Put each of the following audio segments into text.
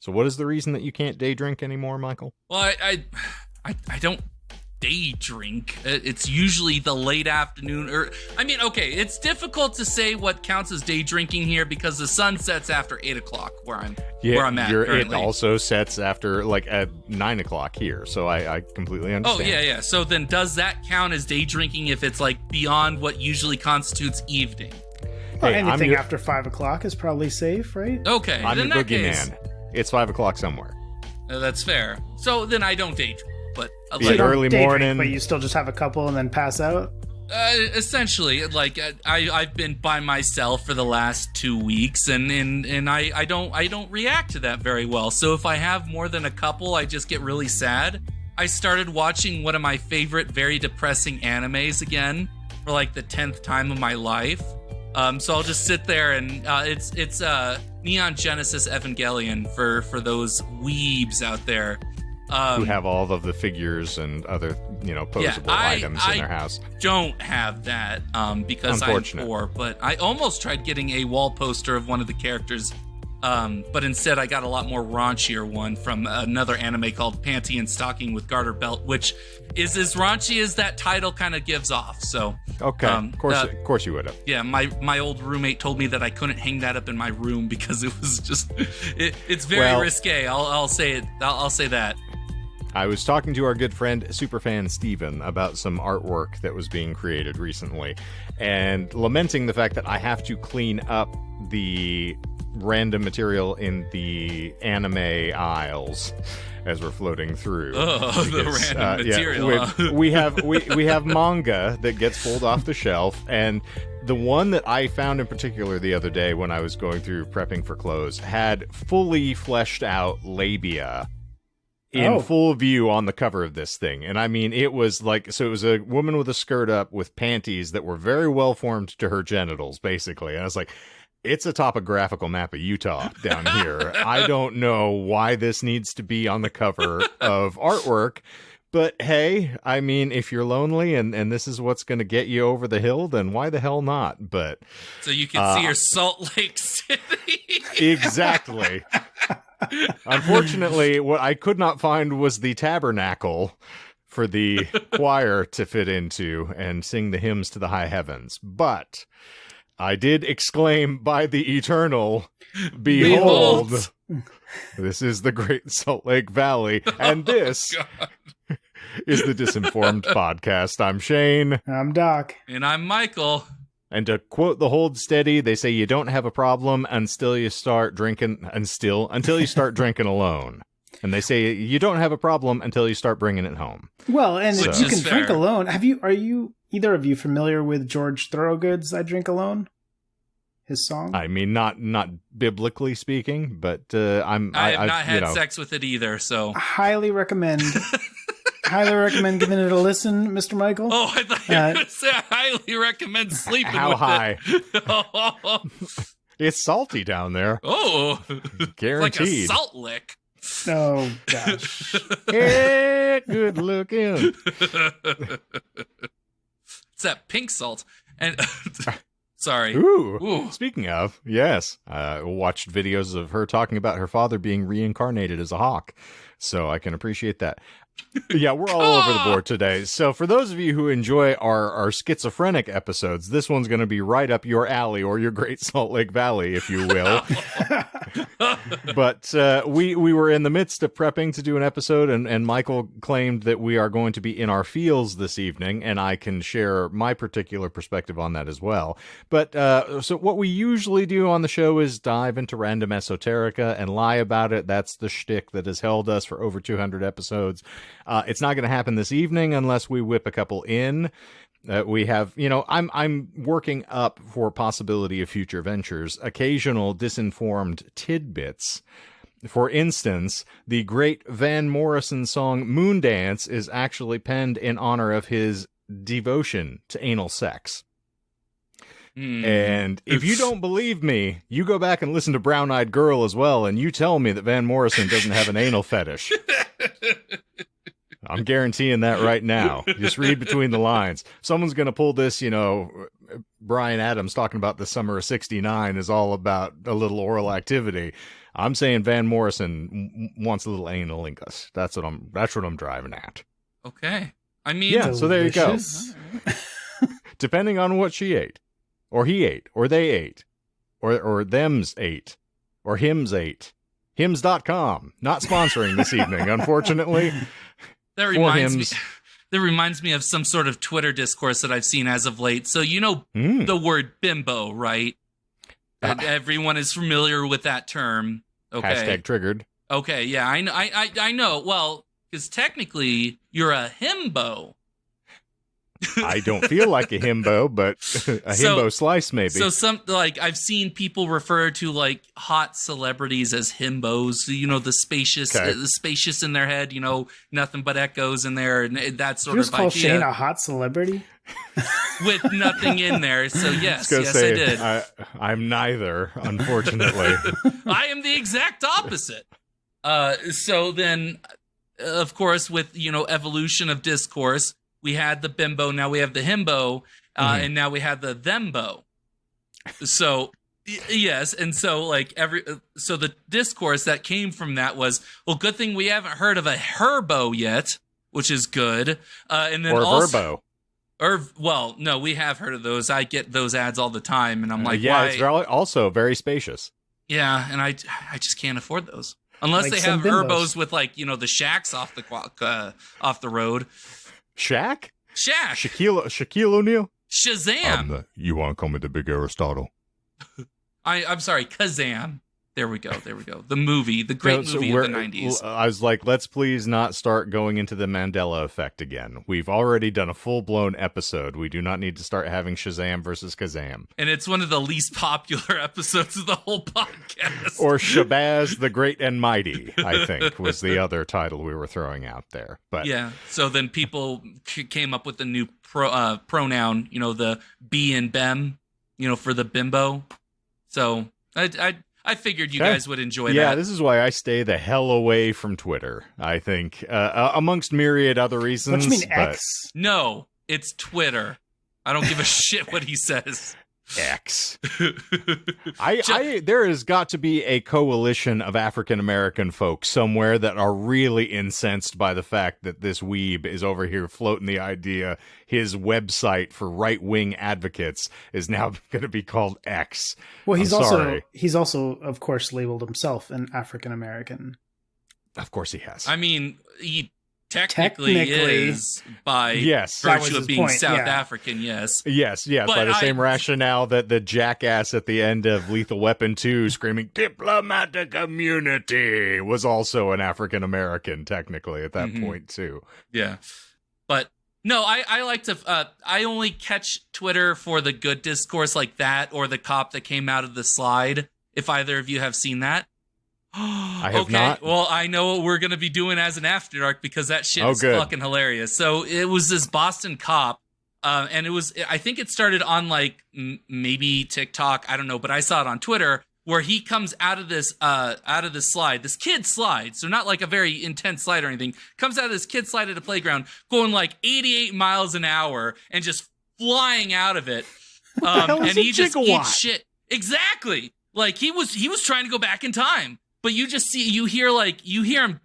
So what is the reason that you can't day drink anymore, Michael? Well, I don't day drink. It's usually the late afternoon, okay, it's difficult to say what counts as day drinking here because the sun sets after 8 o'clock where I'm at currently. It also sets after like at 9 o'clock here, so I completely understand. Oh yeah. So then does that count as day drinking if it's like beyond what usually constitutes evening? Well, anything after 5 o'clock is probably safe, right? Okay, I'm in the that case, boogeyman. It's 5 o'clock somewhere. That's fair. So then I don't day drink. But like early morning, but you still just have a couple and then pass out. Essentially, like I've been by myself for the last 2 weeks, and I don't react to that very well. So if I have more than a couple, I just get really sad. I started watching one of my favorite, very depressing animes again for like the 10th time of my life. So I'll just sit there and it's Neon Genesis Evangelion for those weebs out there. Who have all of the figures and other, posable items in their house. I don't have that because I'm poor, but I almost tried getting a wall poster of one of the characters, but instead I got a lot more raunchier one from another anime called Panty and Stocking with Garter Belt, which is as raunchy as that title kind of gives off. So okay, of course you would have. Yeah, my old roommate told me that I couldn't hang that up in my room because it was just it's very risque. I'll say it. I'll say that. I was talking to our good friend, superfan Steven, about some artwork that was being created recently, and lamenting the fact that I have to clean up the random material in the anime aisles as we're floating through. Oh, because, the random material. We have manga that gets pulled off the shelf, and the one that I found in particular the other day when I was going through prepping for clothes had fully fleshed out labia in full view on the cover of this thing. And I mean, it was a woman with a skirt up with panties that were very well formed to her genitals, basically. And I was like, it's a topographical map of Utah down here. I don't know why this needs to be on the cover of artwork, but hey, I mean, if you're lonely and this is what's going to get you over the hill, then why the hell not? But so you can see your Salt Lake City. Exactly. Unfortunately, what I could not find was the tabernacle for the choir to fit into and sing the hymns to the high heavens. But I did exclaim by the eternal, behold, this is the Great Salt Lake Valley, and this is the Disinformed Podcast. I'm Shane. I'm Doc. And I'm Michael. And to quote the Hold Steady, they say you don't have a problem until you start drinking, until you start drinking alone. And they say you don't have a problem until you start bringing it home. Well, and you can drink alone. Are you either of you familiar with George Thorogood's "I Drink Alone"? His song. I mean, not biblically speaking, but I have not had sex with it either. So highly recommend. Highly recommend giving it a listen, Mr. Michael. Oh, I thought you were going to say I highly recommend sleeping how with high? It. It's salty down there. Oh, guaranteed. Like a salt lick. Oh, gosh. Yeah, good looking. It's that pink salt. And sorry. Ooh. Speaking of, yes, watched videos of her talking about her father being reincarnated as a hawk. So I can appreciate that. Yeah, we're all over the board today. So for those of you who enjoy our schizophrenic episodes, this one's going to be right up your alley or your Great Salt Lake Valley, if you will. But we were in the midst of prepping to do an episode, and Michael claimed that we are going to be in our fields this evening, and I can share my particular perspective on that as well. But so what we usually do on the show is dive into random esoterica and lie about it. That's the shtick that has held us for over 200 episodes. It's not going to happen this evening unless we whip a couple in. We have, I'm working up for possibility of future ventures, occasional disinformed tidbits. For instance, the great Van Morrison song Moondance is actually penned in honor of his devotion to anal sex. And if you don't believe me, you go back and listen to Brown Eyed Girl as well, and you tell me that Van Morrison doesn't have an anal fetish. I'm guaranteeing that right now. Just read between the lines. Someone's going to pull this, Brian Adams talking about the summer of '69 is all about a little oral activity. I'm saying Van Morrison wants a little analingus. That's what I'm driving at. Okay. I mean, yeah. So there you go. Delicious. Depending on what she ate, or he ate, or they ate, or them's ate, or hims ate. Hims.com. Not sponsoring this evening, unfortunately. That reminds me of some sort of Twitter discourse that I've seen as of late. So the word bimbo, right? Everyone is familiar with that term. Okay. Hashtag triggered. Okay, yeah, I know. Well, because technically you're a himbo. I don't feel like a himbo, but a himbo slice maybe. So I've seen people refer to like hot celebrities as himbos. The spacious in their head. Nothing but echoes in there, and that sort of idea. You just call Shane a hot celebrity with nothing in there. So yes, I did. I'm neither, unfortunately. I am the exact opposite. So then, of course, with evolution of discourse. We had the bimbo, now we have the himbo, and now we have the thembo. So, yes, and so so the discourse that came from that was, well, good thing we haven't heard of a herbo yet, which is good. And then Verbo. Well, no, we have heard of those. I get those ads all the time, and I'm like, yeah, why? It's also very spacious. Yeah, and I just can't afford those unless they have herbos with the shacks off the road. Shaq? Shaquille O'Neal? Shazam! You want to call me the big Aristotle? I'm sorry, Kazam. There we go. The movie, the great movie of the 90s. I was like, let's please not start going into the Mandela effect again. We've already done a full-blown episode. We do not need to start having Shazam versus Kazam. And it's one of the least popular episodes of the whole podcast. Or Shabazz the Great and Mighty, I think, was the other title we were throwing out there. But yeah, so then people came up with the new pronoun, the be and bem, for the bimbo. So I figured you guys would enjoy that. Yeah, this is why I stay the hell away from Twitter, I think, amongst myriad other reasons. What do you mean, X? No, it's Twitter. I don't give a shit what he says. X. There has got to be a coalition of African-American folks somewhere that are really incensed by the fact that this weeb is over here floating the idea his website for right-wing advocates is now going to be called X. Well, he's also, of course, labeled himself an African-American. Of course he has. I mean, he technically is by virtue of being South African, yes. Yes, but by the same rationale that the jackass at the end of Lethal Weapon 2 screaming, diplomatic immunity, was also an African-American, technically, at that point, too. Yeah. But, no, I like to, I only catch Twitter for the good discourse like that, or the cop that came out of the slide, if either of you have seen that. I have not. Well, I know what we're going to be doing as an After Dark because that shit is fucking hilarious. So it was this Boston cop, and I think it started on maybe TikTok, I don't know, but I saw it on Twitter where he comes out of this slide, this kid slide, so not like a very intense slide or anything, comes out of this kid slide at a playground going 88 miles an hour and just flying out of it. And he just eats shit. Exactly. He was trying to go back in time. But you hear him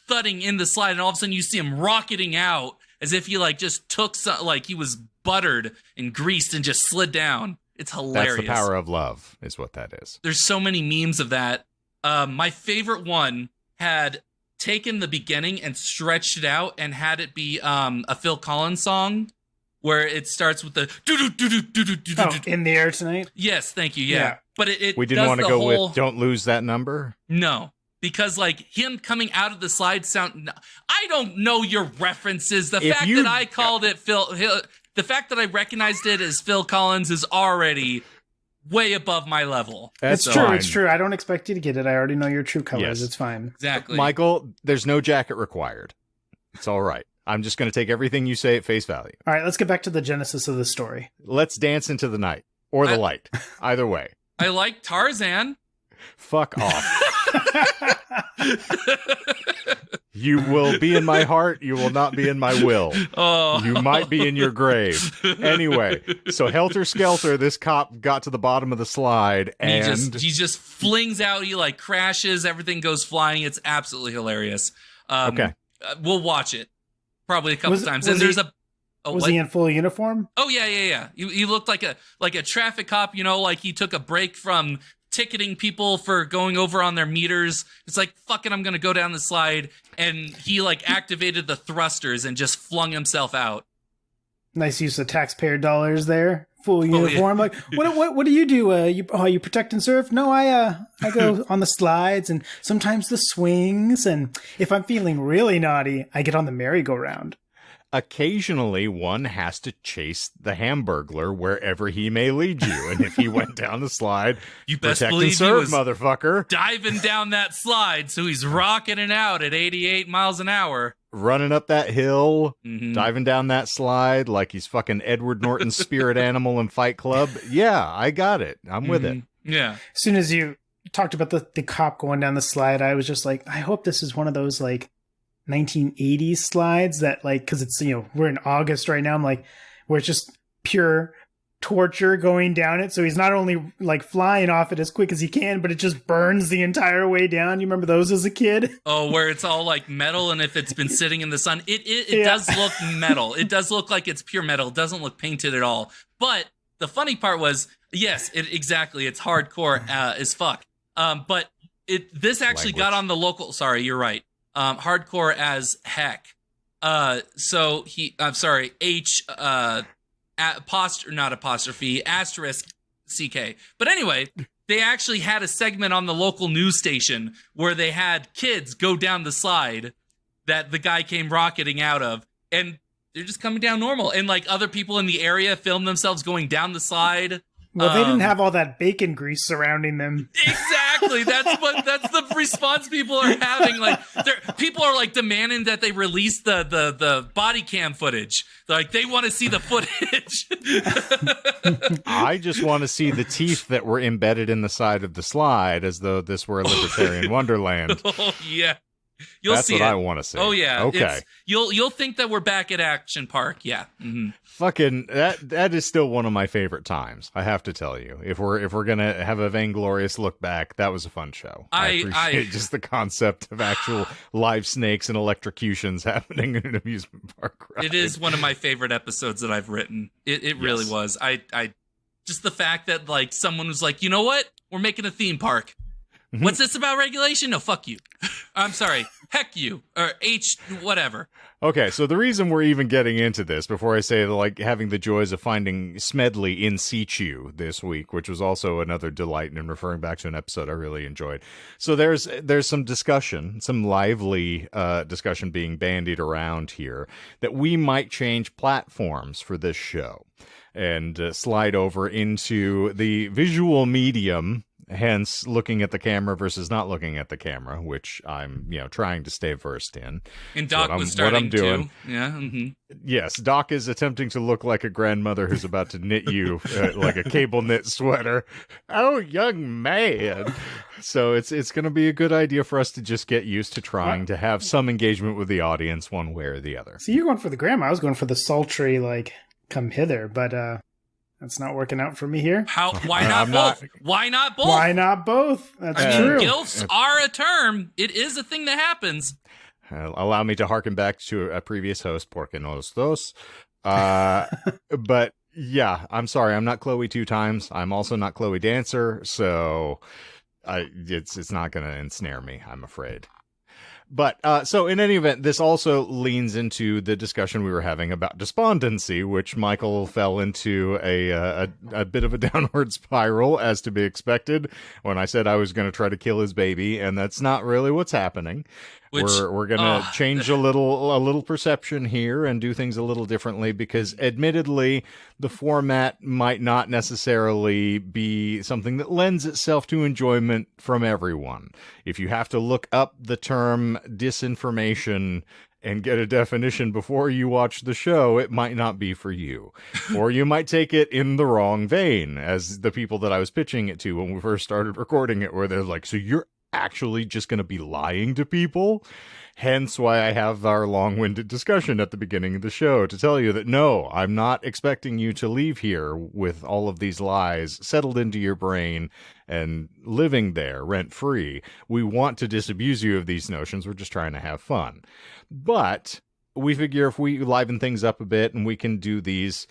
thudding in the slide, and all of a sudden you see him rocketing out as if he just took he was buttered and greased and just slid down. It's hilarious. That's the power of love, is what that is. There's so many memes of that. My favorite one had taken the beginning and stretched it out and had it be a Phil Collins song where it starts with the In the Air Tonight? Yes, thank you. Yeah. But we didn't want to go with Don't Lose That Number? No, because him coming out of the slide sound. I don't know your references. The fact that I called it the fact that I recognized it as Phil Collins is already way above my level. It's true. It's true. I don't expect you to get it. I already know your true colors. Yes. It's fine. Exactly. Michael, there's no jacket required. It's all right. I'm just going to take everything you say at face value. All right, let's get back to the genesis of the story. Let's dance into the night or the light. Either way. I like Tarzan. Fuck off. You will be in my heart. You will not be in my will. Oh. You might be in your grave. Anyway, so helter skelter, this cop got to the bottom of the slide, and he just flings out. He like crashes. Everything goes flying. It's absolutely hilarious. Okay, we'll watch it probably a couple times. And there's was he in full uniform? Oh yeah. He looked like a traffic cop. You know, like he took a break from ticketing people for going over on their meters. It's like, fuck it, I'm gonna go down the slide, and he like activated the thrusters and just flung himself out. Nice use of taxpayer dollars there. Full uniform. Yeah. Like, what do you do? You protect and serve? No, I go on the slides and sometimes the swings, and if I'm feeling really naughty, I get on the merry-go-round. Occasionally, one has to chase the Hamburglar wherever he may lead you. And if he went down the slide, you best protect believe and serve, he was motherfucker. Diving down that slide, so he's rocketing out at 88 miles an hour. Running up that hill, diving down that slide like he's fucking Edward Norton's spirit animal in Fight Club. Yeah, I got it. I'm with it. Yeah. As soon as you talked about the cop going down the slide, I was just like, I hope this is one of those like 1980s slides that like, because it's, you know, we're in August right now. I'm like, where it's just pure torture going down it. So he's not only like flying off it as quick as he can, but it just burns the entire way down. You remember those as a kid? Oh, where it's all like metal, and if it's been sitting in the sun, it does look metal. It does look like it's pure metal. It doesn't look painted at all. But the funny part was, yes, exactly. It's hardcore as fuck. But this actually got on the local. Sorry, you're right. Hardcore as heck. So I'm sorry, not apostrophe, asterisk CK. But anyway, they actually had a segment on the local news station where they had kids go down the slide that the guy came rocketing out of, and they're just coming down normal. And like other people in the area filmed themselves going down the slide. Well, they didn't have all that bacon grease surrounding them. Exactly. That's the response people are having. Like, people are like demanding that they release the body cam footage. Like, they want to see the footage. I just want to see the teeth that were embedded in the side of the slide, as though this were a libertarian wonderland. Oh yeah. That's see what it. I want to see. Oh yeah. Okay. You'll think that we're back at Action Park. Yeah. Mm-hmm. Fucking that is still one of my favorite times. I have to tell you, if we're gonna have a vainglorious look back, that was a fun show. I appreciate just the concept of actual live snakes and electrocutions happening in an amusement park ride. It is one of my favorite episodes that I've written. It really was. I just the fact that like someone was like, you know what, we're making a theme park. Mm-hmm. What's this about regulation? No, fuck you. I'm sorry. Heck you. Or whatever. Okay, so the reason we're even getting into this, before I say like having the joys of finding Smedley in situ this week, which was also another delight, and referring back to an episode I really enjoyed. So there's some discussion, some lively discussion being bandied around here that we might change platforms for this show and slide over into the visual medium. Hence, looking at the camera versus not looking at the camera, which I'm, trying to stay versed in. And Doc was starting to. Yeah. Mm-hmm. Yes, Doc is attempting to look like a grandmother who's about to knit you like a cable knit sweater. Oh, young man. So it's going to be a good idea for us to just get used to trying to have some engagement with the audience one way or the other. See, you're going for the grandma. I was going for the sultry, like, come hither, but that's not working out for me here. Why not both? Why not both? Why not both? That's true. Gilfs are a term. It is a thing that happens. Allow me to harken back to a previous host, Porque Nos Dos. But yeah, I'm sorry. I'm not Chloe 2 times. I'm also not Chloe Dancer. So it's not going to ensnare me, I'm afraid. But so in any event, this also leans into the discussion we were having about despondency, which Michael fell into a bit of a downward spiral, as to be expected, when I said I was going to try to kill his baby, and that's not really what's happening. We're going to change a little perception here and do things a little differently, because admittedly, the format might not necessarily be something that lends itself to enjoyment from everyone. If you have to look up the term disinformation and get a definition before you watch the show, it might not be for you. Or you might take it in the wrong vein, as the people that I was pitching it to when we first started recording it, where they're like, so you're actually just going to be lying to people. Hence why I have our long-winded discussion at the beginning of the show to tell you that no, I'm not expecting you to leave here with all of these lies settled into your brain and living there rent-free. We want to disabuse you of these notions. We're just trying to have fun. But we figure if we liven things up a bit and we can do these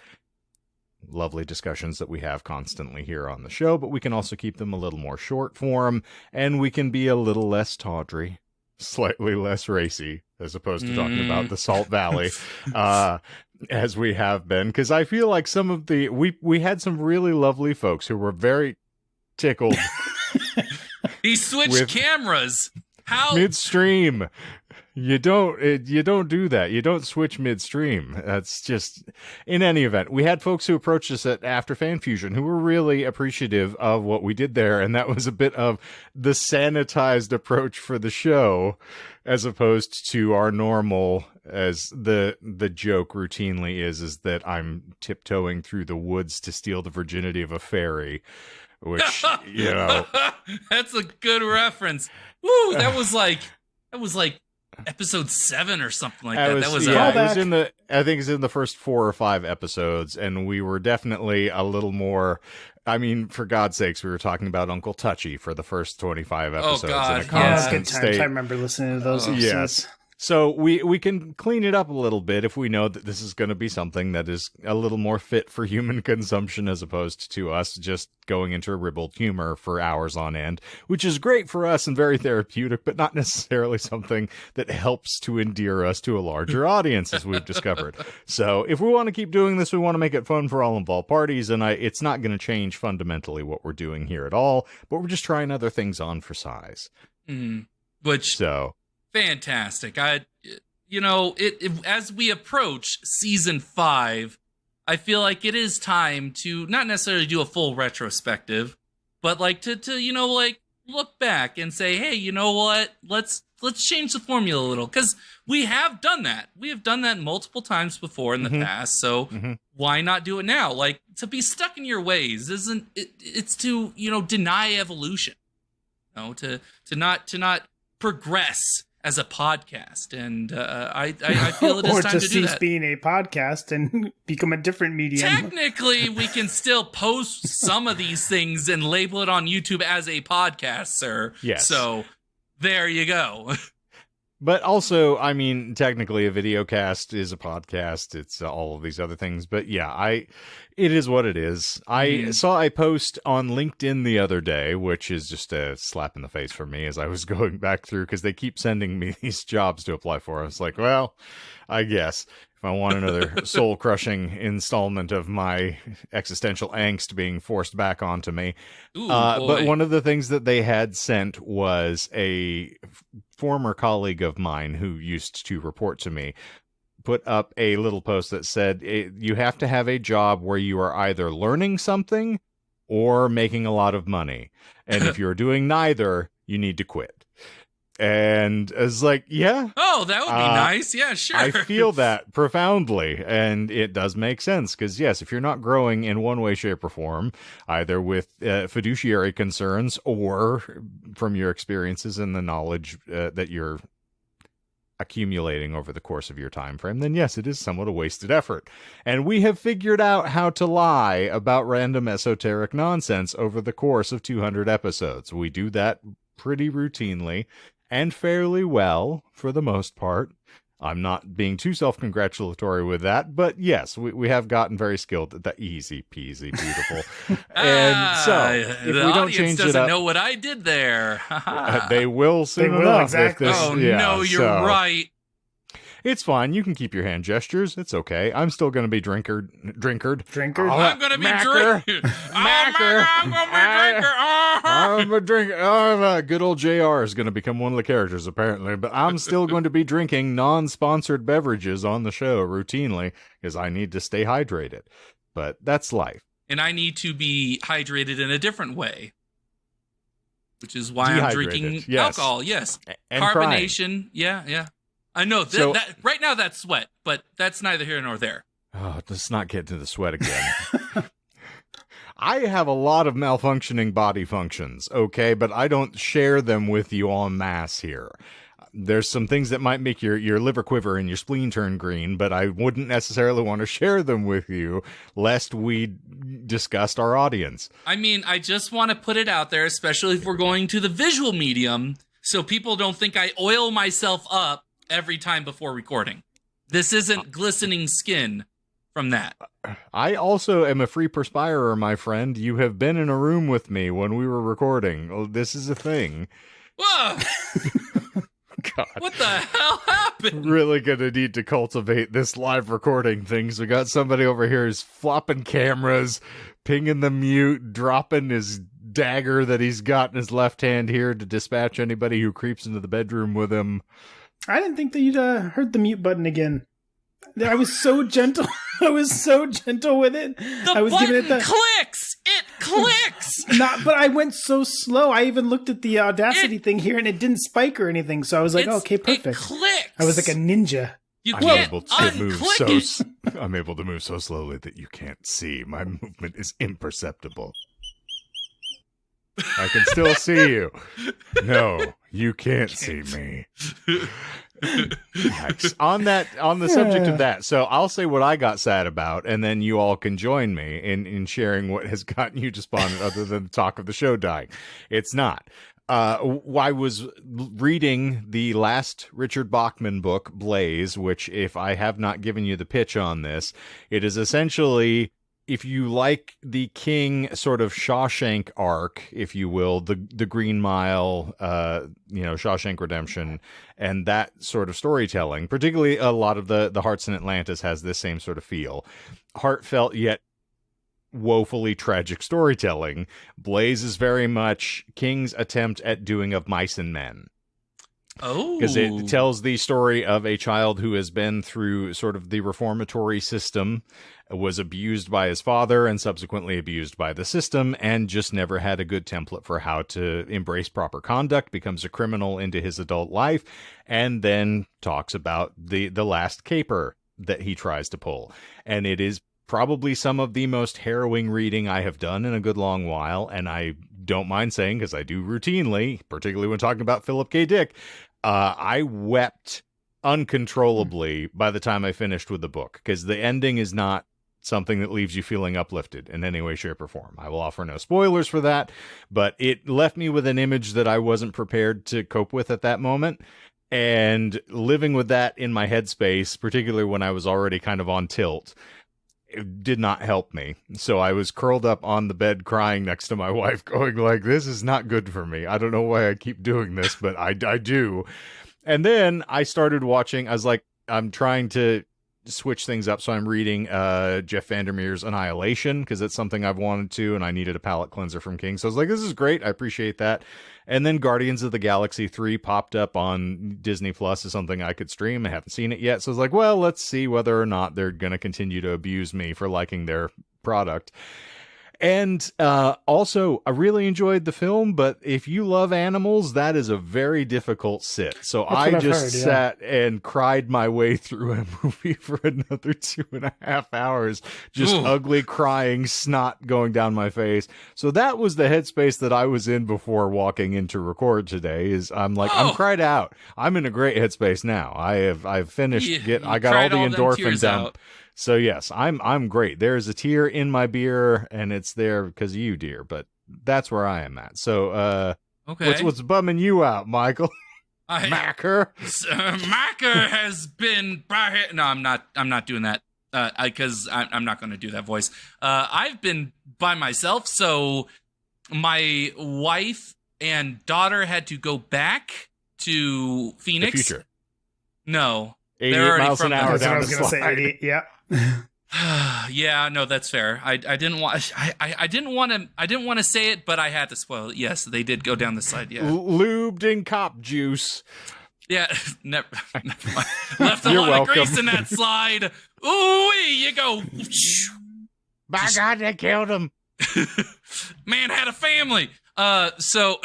lovely discussions that we have constantly here on the show, but we can also keep them a little more short form, and we can be a little less tawdry, slightly less racy, as opposed to talking about the Salt Valley, as we have been. Because I feel like some of the we had some really lovely folks who were very tickled. He switched cameras. How midstream? You don't do that. You don't switch midstream. That's just, in any event, we had folks who approached us at After Fan Fusion who were really appreciative of what we did there. And that was a bit of the sanitized approach for the show, as opposed to our normal, as the joke routinely is that I'm tiptoeing through the woods to steal the virginity of a fairy, which, you know. That's a good reference. Woo, that was like episode 7 or something like that. That was it was in the, I think it's in the first 4 or 5 episodes, and we were definitely a little more, I mean, for God's sakes, we were talking about Uncle Touchy for the first 25 episodes. Oh, God. In a constant good times. state. I remember listening to those episodes. Yes. So we can clean it up a little bit if we know that this is going to be something that is a little more fit for human consumption, as opposed to us just going into ribald humor for hours on end, which is great for us and very therapeutic, but not necessarily something that helps to endear us to a larger audience, as we've discovered. So if we want to keep doing this, we want to make it fun for all involved parties, and it's not going to change fundamentally what we're doing here at all, but we're just trying other things on for size. Fantastic. As we approach season 5, I feel like it is time to not necessarily do a full retrospective, but like to look back and say, hey, you know what? Let's change the formula a little, because we have done that. We have done that multiple times before in the past. So why not do it now? Like, to be stuck in your ways it's to, deny evolution. To not progress as a podcast, and I feel it is time to do that. Or to cease being a podcast and become a different medium. Technically, we can still post some of these things and label it on YouTube as a podcast, sir. Yes. So there you go. But also, I mean, technically a video cast is a podcast. It's all of these other things. But yeah, it is what it is. I saw a post on LinkedIn the other day, which is just a slap in the face for me as I was going back through, because they keep sending me these jobs to apply for. I was like, well, I guess if I want another soul-crushing installment of my existential angst being forced back onto me. Ooh, but one of the things that they had sent was a former colleague of mine who used to report to me put up a little post that said, you have to have a job where you are either learning something or making a lot of money. And if you're doing neither, you need to quit. And it's like, yeah. Oh, that would be nice. Yeah, sure. I feel that profoundly. And it does make sense. Because, yes, if you're not growing in one way, shape, or form, either with fiduciary concerns or from your experiences and the knowledge that you're accumulating over the course of your time frame, then yes, it is somewhat a wasted effort. And we have figured out how to lie about random esoteric nonsense over the course of 200 episodes. We do that pretty routinely and fairly well for the most part. I'm not being too self-congratulatory with that, but yes, we have gotten very skilled at that. Easy peasy, beautiful. And so, if we don't change it up, doesn't know what I did there. They will soon enough. Exactly. No, you're right. It's fine. You can keep your hand gestures. It's okay. I'm still going to be drinkered. I'm going to be drinker. I'm going to be drinker. I'm a drinker. Good old JR is going to become one of the characters, apparently. But I'm still going to be drinking non-sponsored beverages on the show routinely because I need to stay hydrated. But that's life. And I need to be hydrated in a different way, which is why I'm drinking alcohol. Yes. And carbonation. Crying. Yeah. I know that right now that's sweat, but that's neither here nor there. Oh, let's not get to the sweat again. I have a lot of malfunctioning body functions, okay, but I don't share them with you en masse here. There's some things that might make your liver quiver and your spleen turn green, but I wouldn't necessarily want to share them with you, lest we disgust our audience. I mean, I just want to put it out there, especially if we're going to the visual medium, so people don't think I oil myself up every time before recording. This isn't glistening skin from that. I also am a free perspirer, my friend. You have been in a room with me when we were recording. Oh, this is a thing. Whoa! God. What the hell happened? Really gonna need to cultivate this live recording things. We got somebody over here who's flopping cameras, pinging the mute, dropping his dagger that he's got in his left hand here to dispatch anybody who creeps into the bedroom with him. I didn't think that you'd heard the mute button again. I was so gentle. I was so gentle with it. The I was button giving it the clicks! It clicks! but I went so slow. I even looked at the Audacity thing here, and it didn't spike or anything. So I was like, okay, perfect. It clicks! I was like a ninja. You I'm can't able to unclick it. I'm able to move so slowly that you can't see. My movement is imperceptible. I can still see you. No, you can't see me. Yikes. On the subject of that, so I'll say what I got sad about, and then you all can join me in sharing what has gotten you despondent other than the talk of the show dying. It's not. I was reading the last Richard Bachman book, Blaze, which, if I have not given you the pitch on this, it is essentially, if you like the King sort of Shawshank arc, if you will, the Green Mile, Shawshank Redemption, and that sort of storytelling, particularly a lot of the Hearts in Atlantis has this same sort of feel. Heartfelt yet woefully tragic storytelling. Blaze is very much King's attempt at doing Of Mice and Men. Oh. Because it tells the story of a child who has been through sort of the reformatory system, was abused by his father and subsequently abused by the system, and just never had a good template for how to embrace proper conduct, becomes a criminal into his adult life, and then talks about the last caper that he tries to pull. And it is probably some of the most harrowing reading I have done in a good long while, and I don't mind saying, because I do routinely, particularly when talking about Philip K. Dick, I wept uncontrollably by the time I finished with the book, because the ending is not something that leaves you feeling uplifted in any way, shape, or form. I will offer no spoilers for that, but it left me with an image that I wasn't prepared to cope with at that moment. And living with that in my headspace, particularly when I was already kind of on tilt, it did not help me. So I was curled up on the bed crying next to my wife, going like, this is not good for me. I don't know why I keep doing this, but I do. And then I started watching. I was like, I'm trying to switch things up. So I'm reading Jeff Vandermeer's Annihilation, because it's something I've wanted to, and I needed a palate cleanser from King. So I was like, this is great. I appreciate that. And then Guardians of the Galaxy 3 popped up on Disney Plus as something I could stream. I haven't seen it yet. So I was like, well, let's see whether or not they're going to continue to abuse me for liking their product. And also, I really enjoyed the film, but if you love animals, that is a very difficult sit. So I just sat and cried my way through a movie for another 2.5 hours, just ugly crying, snot going down my face. So that was the headspace that I was in before walking in to record today. Is I'm like, I'm cried out. I'm in a great headspace now. I've finished. I got all the endorphin dump. So yes, I'm great. There's a tear in my beer, and it's there because of you, dear. But that's where I am at. So, okay, what's bumming you out, Michael? Macker. Macker has been. No, I'm not doing that. Because I'm not going to do that voice. I've been by myself, so my wife and daughter had to go back to Phoenix. The future. No. 88 miles an hour down the slide. Say 80, yeah. Yeah, no, that's fair. I didn't want to say it, but I had to spoil it. Yes, they did go down the slide. Yeah, lubed in cop juice. Yeah, never mind. Left a lot of grease in that slide. Ooh, you go. By God, they killed him. Man had a family. So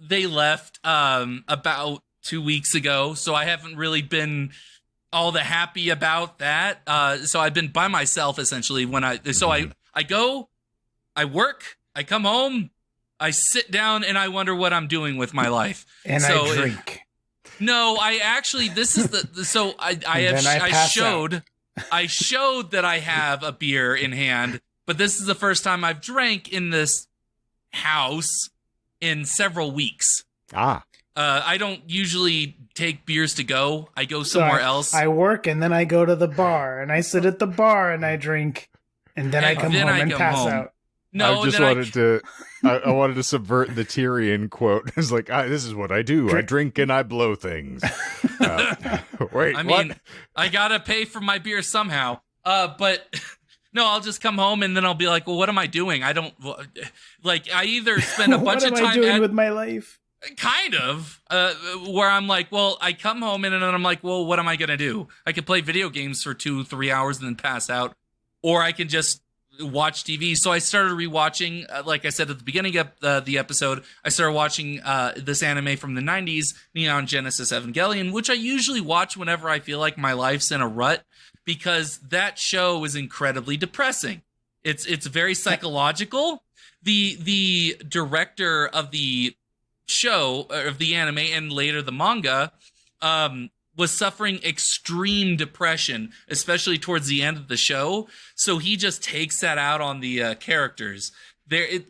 they left about 2 weeks ago, so I haven't really been all that happy about that. So I've been by myself essentially when I I go, I work, I come home, I sit down, and I wonder what I'm doing with my life. And so I drink. No, I actually, this is so I showed that I have a beer in hand, but this is the first time I've drank in this house in several weeks. I don't usually take beers to go. I go somewhere else. I work and then I go to the bar and I sit at the bar and I drink and then I come home and pass out. No, I just wanted to subvert the Tyrion quote. It's like, this is what I do. I drink and I blow things. Wait, I mean, I gotta pay for my beer somehow. But no, I'll just come home and then I'll be like, well, what am I doing? I don't like. I either spend a bunch of time what am I doing with my life? Kind of, where I'm like, well, I come home and then I'm like, well, what am I gonna do? I could play video games for 2-3 hours and then pass out, or I can just watch TV. So I started rewatching, like I said at the beginning of the episode, I started watching this anime from the 90s, Neon Genesis Evangelion, which I usually watch whenever I feel like my life's in a rut, because that show is incredibly depressing. It's very psychological. The director of the show, of the anime and later the manga, was suffering extreme depression, especially towards the end of the show. So he just takes that out on the characters.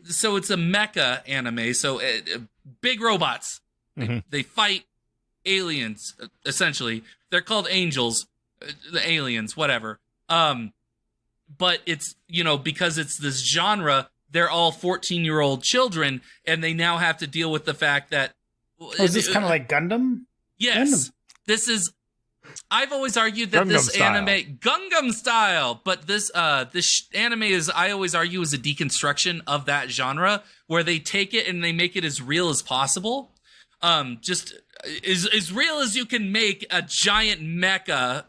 So it's a mecha anime. So big robots. Mm-hmm. They fight aliens, essentially. They're called angels, the aliens, whatever. But it's, because it's this genre, they're all 14-year-old children, and they now have to deal with the fact that... is this kind of like Gundam? Yes. Gundam. This is... I've always argued that Gangnam this style. anime... Gangnam Style! But this anime is, I always argue, is a deconstruction of that genre, where they take it and they make it as real as possible. Just as real as you can make a giant mecha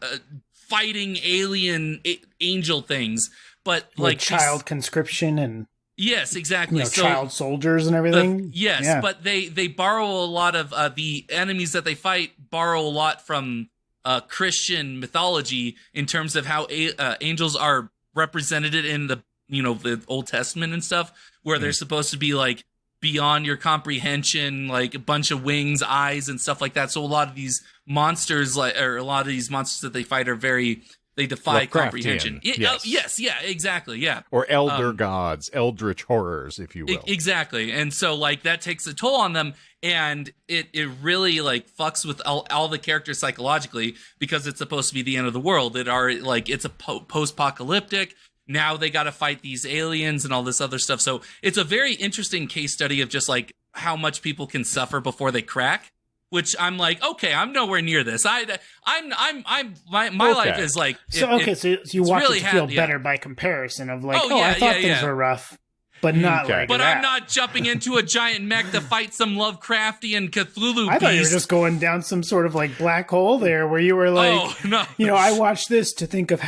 fighting alien angel things. But like child conscription and... Yes, exactly. Child soldiers and everything. Yes, yeah. But they borrow a lot of the enemies that they fight borrow a lot from Christian mythology in terms of how angels are represented in the the Old Testament and stuff, where they're supposed to be like beyond your comprehension, like a bunch of wings, eyes, and stuff like that. So a lot of these monsters, that they fight, are very... They defy comprehension. Yes. Exactly, yeah. Or elder gods, eldritch horrors, if you will. Exactly. And so, that takes a toll on them, and it really, fucks with all the characters psychologically, because it's supposed to be the end of the world. It's a post-apocalyptic. Now they got to fight these aliens and all this other stuff. So it's a very interesting case study of just, how much people can suffer before they crack. Which I'm like, okay, I'm nowhere near this. My life is like... so you watch really it to feel better by comparison of I thought things were rough, but not like But that. I'm not jumping into a giant mech to fight some Lovecraftian Cthulhu beast. I thought you were just going down some sort of black hole there where you were like, oh, no. I watched this to think of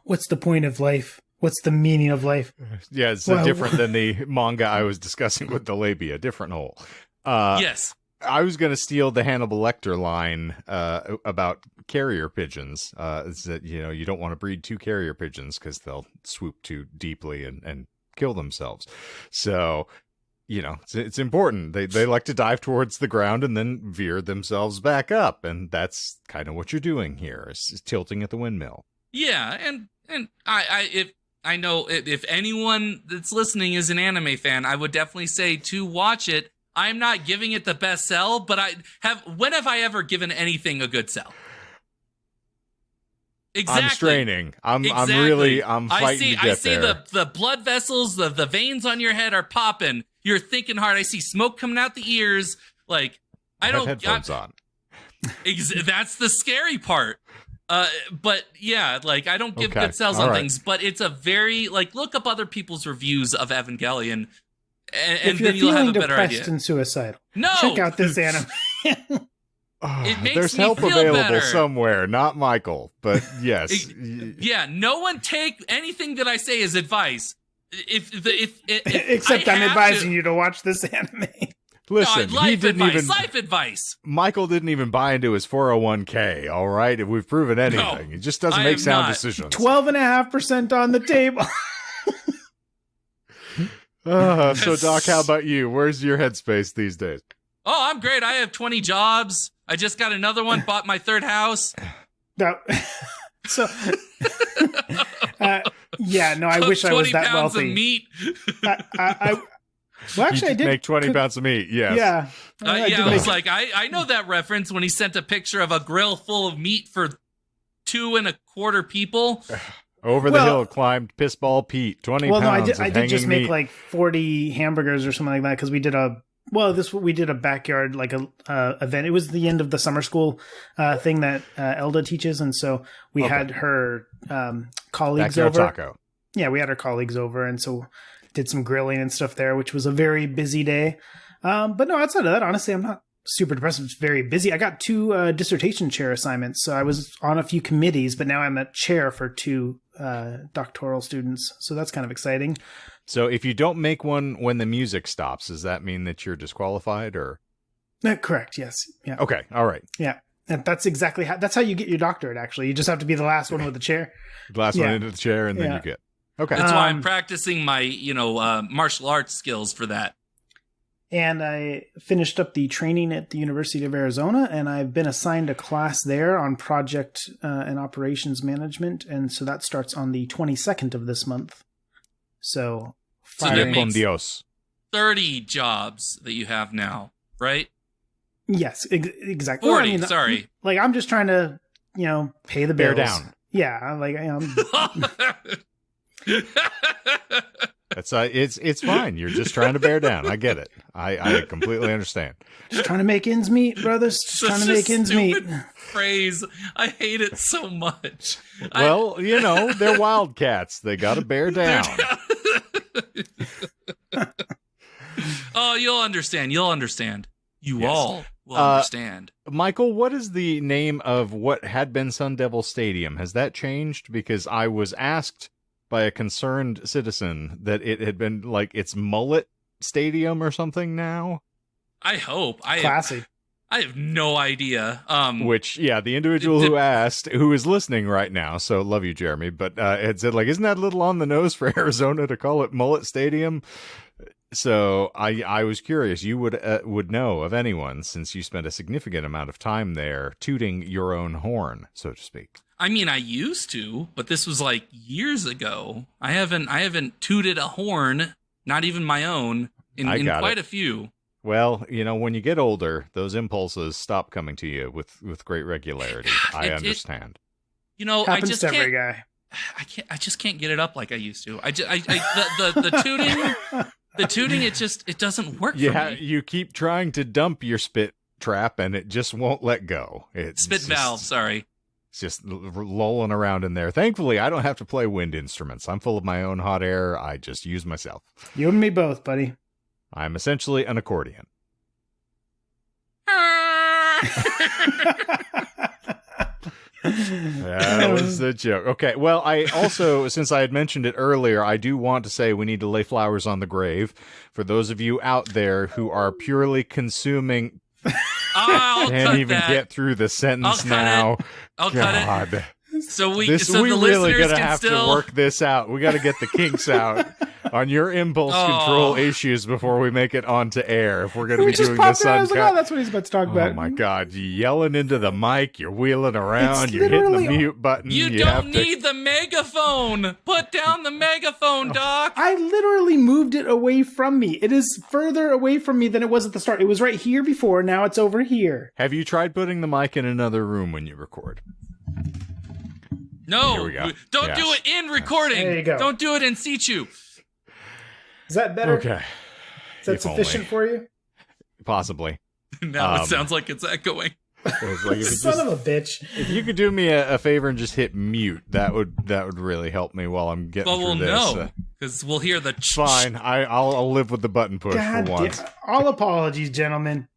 what's the point of life? What's the meaning of life? Yeah, it's different than the manga I was discussing with the labia. Different hole. Yes. I was going to steal the Hannibal Lecter line about carrier pigeons. Is that, you don't want to breed two carrier pigeons because they'll swoop too deeply and kill themselves. So, it's important. They like to dive towards the ground and then veer themselves back up. And that's kind of what you're doing here, is tilting at the windmill. Yeah, and I know if anyone that's listening is an anime fan, I would definitely say to watch it. I'm not giving it the best sell, but when have I ever given anything a good sell? Exactly. I'm straining. I'm fighting to get there. I see the blood vessels, the veins on your head are popping. You're thinking hard. I see smoke coming out the ears. I have headphones on. That's the scary part. But yeah, I don't give good sells on things, but it's a very, look up other people's reviews of Evangelion. And if you're then you'll have a better depressed idea. And suicidal, no, check out this anime. It makes There's me help feel available better. somewhere, not Michael, but yes. Yeah, no one take anything that I say as advice. Except I'm advising you to watch this anime. Listen, no, life advice. Michael didn't even buy into his 401k, all right? If we've proven anything. It just doesn't make sound decisions. 12.5% on the table. So, Doc, how about you? Where's your headspace these days? Oh, I'm great. I have 20 jobs. I just got another one, bought my third house. No. So, yeah, no, I wish I was that 20 pounds wealthy. of meat. Well, actually, I did make 20 pounds of meat. Yes. Yeah. I was like, I know that reference when he sent a picture of a grill full of meat for 2.25 people. Over the hill climbed Pissball Pete. 20 well, pounds no, I of did just hanging make meat. like 40 hamburgers or something like that because we did a backyard like a event. It was the end of the summer school thing that Elda teaches, and so we had her colleagues Backyard over. taco. Yeah, we had our colleagues over, and so did some grilling and stuff there, which was a very busy day. But no, outside of that, honestly, I'm not super depressed. It's very busy. I got 2 dissertation chair assignments, so I was on a few committees, but now I'm a chair for 2 doctoral students, so that's kind of exciting. So if you don't make one when the music stops, does that mean that you're disqualified or? Correct. Yes. Yeah. Okay. All right. Yeah. And that's exactly that's how you get your doctorate. Actually, you just have to be the last one with the chair. Last one into the chair, and then you get. Okay. That's why I'm practicing my, martial arts skills for that. And I finished up the training at the University of Arizona, and I've been assigned a class there on project and operations management, and so that starts on the 22nd of this month. So that con makes Dios. 30 jobs that you have now, right? Yes, exactly. 40, Well, I mean, sorry. Like, I'm just trying to, pay the bills. Bear down. Yeah, like, That's it's fine. You're just trying to bear down. I get it. I completely understand. just trying to make ends meet, brothers. Just trying to make ends meet. Phrase. I hate it so much. Well, they're wildcats. They got to bear down. Oh, you'll understand. You'll understand. You all will understand. Michael, what is the name of what had been Sun Devil Stadium? Has that changed? Because I was asked by a concerned citizen that it had been like it's Mullet Stadium or something now. I hope. Classy. I have no idea. Which, the individual who asked, who is listening right now, so love you, Jeremy, but had said, like, isn't that a little on the nose for Arizona to call it Mullet Stadium? So I was curious. You would know of anyone, since you spent a significant amount of time there tooting your own horn, so to speak. I mean, I used to, but this was like years ago. I haven't tooted a horn, not even my own, in quite a few. Well, when you get older, those impulses stop coming to you with great regularity. I understand. Happens to every guy. I just can't get it up like I used to. The tooting, the tooting, it doesn't work for me. You keep trying to dump your spit trap, and it just won't let go. Spit valve. Sorry. It's just lolling around in there. Thankfully, I don't have to play wind instruments. I'm full of my own hot air. I just use myself. You and me both, buddy. I'm essentially an accordion. That was the joke. Okay, well, I also, since I had mentioned it earlier, I do want to say we need to lay flowers on the grave. For those of you out there who are purely consuming... Can't even get through the sentence now. I'll cut it. So we the really listeners gonna can have still... to work this out. We got to get the kinks out on your impulse control issues before we make it onto air. If we're going to be doing this I was uncut, like, that's what he's about to talk about. Oh my God! You're yelling into the mic. You're wheeling around. You're hitting the mute button. You don't need the megaphone. Put down the megaphone, Doc. I literally moved it away from me. It is further away from me than it was at the start. It was right here before. Now it's over here. Have you tried putting the mic in another room when you record? No, Here we go. Don't do it in recording. There you go. Don't do it in situ. Is that better? Okay. Is that sufficient for you? Possibly. Now it sounds like it's echoing. It's like Son of a bitch. If you could do me a favor and just hit mute, that would really help me while I'm getting through this. Well, no, because we'll hear the... Fine, I'll live with the button push for once. All apologies, gentlemen.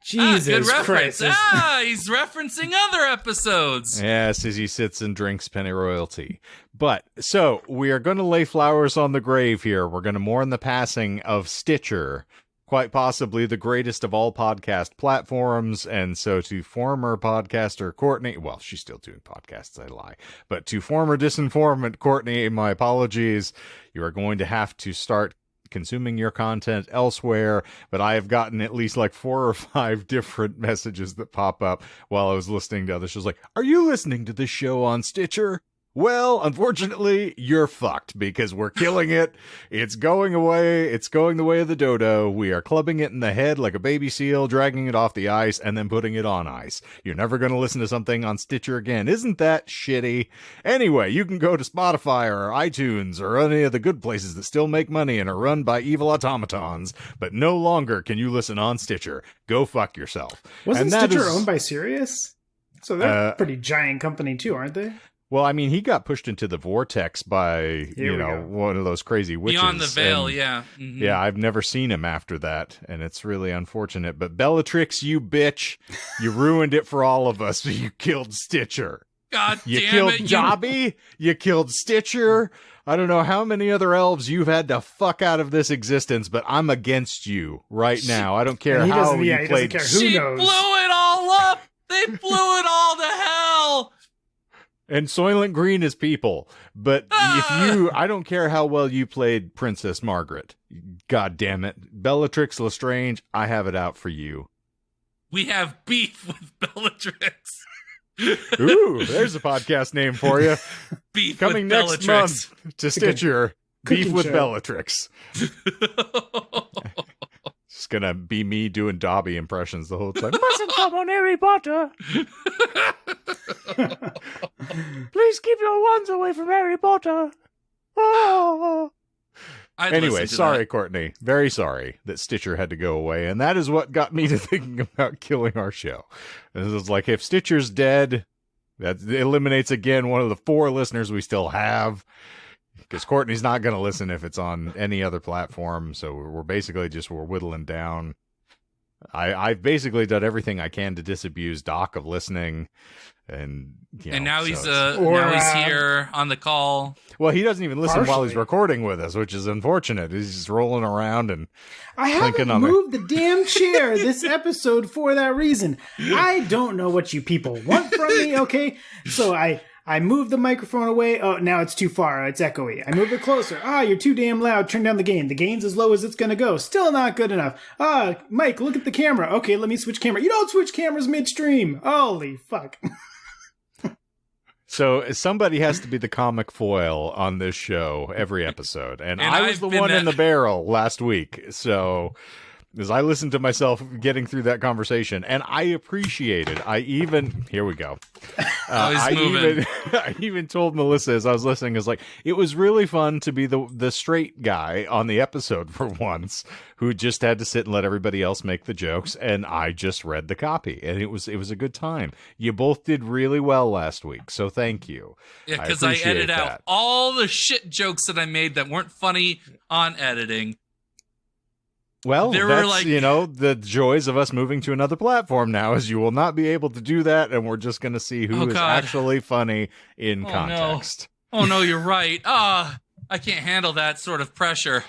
Jesus good reference. Christ. He's referencing other episodes. Yes, as he sits and drinks penny royalty. But, so, we are going to lay flowers on the grave here. We're going to mourn the passing of Stitcher, quite possibly the greatest of all podcast platforms. And so to former podcaster Courtney, well, she's still doing podcasts, I lie. But to former disinformant Courtney, my apologies. You are going to have to start consuming your content elsewhere, but I have gotten at least like 4 or 5 different messages that pop up while I was listening to other shows. Like, are you listening to this show on Stitcher? Well, unfortunately, you're fucked because we're killing it. It's going away. It's going the way of the dodo. We are clubbing it in the head like a baby seal, dragging it off the ice, and then putting it on ice. You're never going to listen to something on Stitcher again. Isn't that shitty? Anyway, you can go to Spotify or iTunes or any of the good places that still make money and are run by evil automatons, but no longer can you listen on Stitcher. Go fuck yourself. Wasn't Stitcher owned by Sirius? So they're a pretty giant company too, aren't they? Well, I mean, he got pushed into the vortex by, one of those crazy witches. Beyond the Veil, yeah. Mm-hmm. Yeah, I've never seen him after that, and it's really unfortunate. But Bellatrix, you bitch, you ruined it for all of us. You killed Stitcher. God you damn killed it. Dobby. You killed Stitcher. I don't know how many other elves you've had to fuck out of this existence, but I'm against you right now. I don't care how you played. She blew it all up. They blew it all to hell. And Soylent Green is people, but I don't care how well you played Princess Margaret. God damn it. Bellatrix Lestrange, I have it out for you. We have beef with Bellatrix. Ooh, there's a podcast name for you. Beef Coming with next Bellatrix. month to Stitcher, Beef with show. Bellatrix. It's gonna be me doing Dobby impressions the whole time. Mustn't come on Harry Potter. Please keep your wands away from Harry Potter. Oh. Anyway, sorry, Courtney. Very sorry that Stitcher had to go away, and that is what got me to thinking about killing our show. This is like, if Stitcher's dead, that eliminates again one of the 4 listeners we still have. Because Courtney's not going to listen if it's on any other platform, so we're basically we're whittling down. I've basically done everything I can to disabuse Doc of listening, and now he's here on the call. Well, he doesn't even listen while he's recording with us, which is unfortunate. He's just rolling around and I haven't moved the damn chair this episode for that reason. I don't know what you people want from me. Okay, so I moved the microphone away. Oh, now it's too far. It's echoey. I moved it closer. You're too damn loud. Turn down the gain. The gain's as low as it's going to go. Still not good enough. Mike, look at the camera. Okay, let me switch camera. You don't switch cameras midstream. Holy fuck. So somebody has to be the comic foil on this show every episode. And I was the one in the barrel last week. So as I listened to myself getting through that conversation, and I appreciated, here we go. I even told Melissa as I was listening, it was really fun to be the straight guy on the episode for once, who just had to sit and let everybody else make the jokes, and I just read the copy, and it was a good time. You both did really well last week, so thank you. Yeah, because I edited out all the shit jokes that I made that weren't funny on editing. Well, that's, the joys of us moving to another platform now, is you will not be able to do that, and we're just going to see who is actually funny in context. No. Oh, no, you're right. I can't handle that sort of pressure.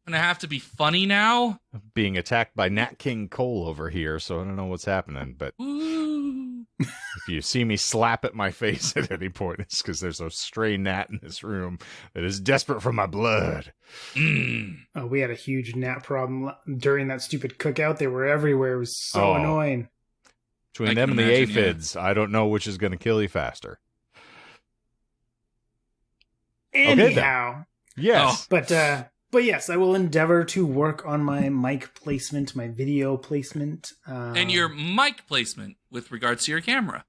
I'm going to have to be funny now? Being attacked by Nat King Cole over here, so I don't know what's happening, but if you see me slap at my face at any point, it's because there's a stray gnat in this room that is desperate for my blood. Oh, we had a huge gnat problem during that stupid cookout. They were everywhere. It was so annoying. Between them and the aphids, I don't know which is going to kill you faster. Anyhow. Yes. But yes, I will endeavor to work on my mic placement, my video placement. And your mic placement with regards to your camera.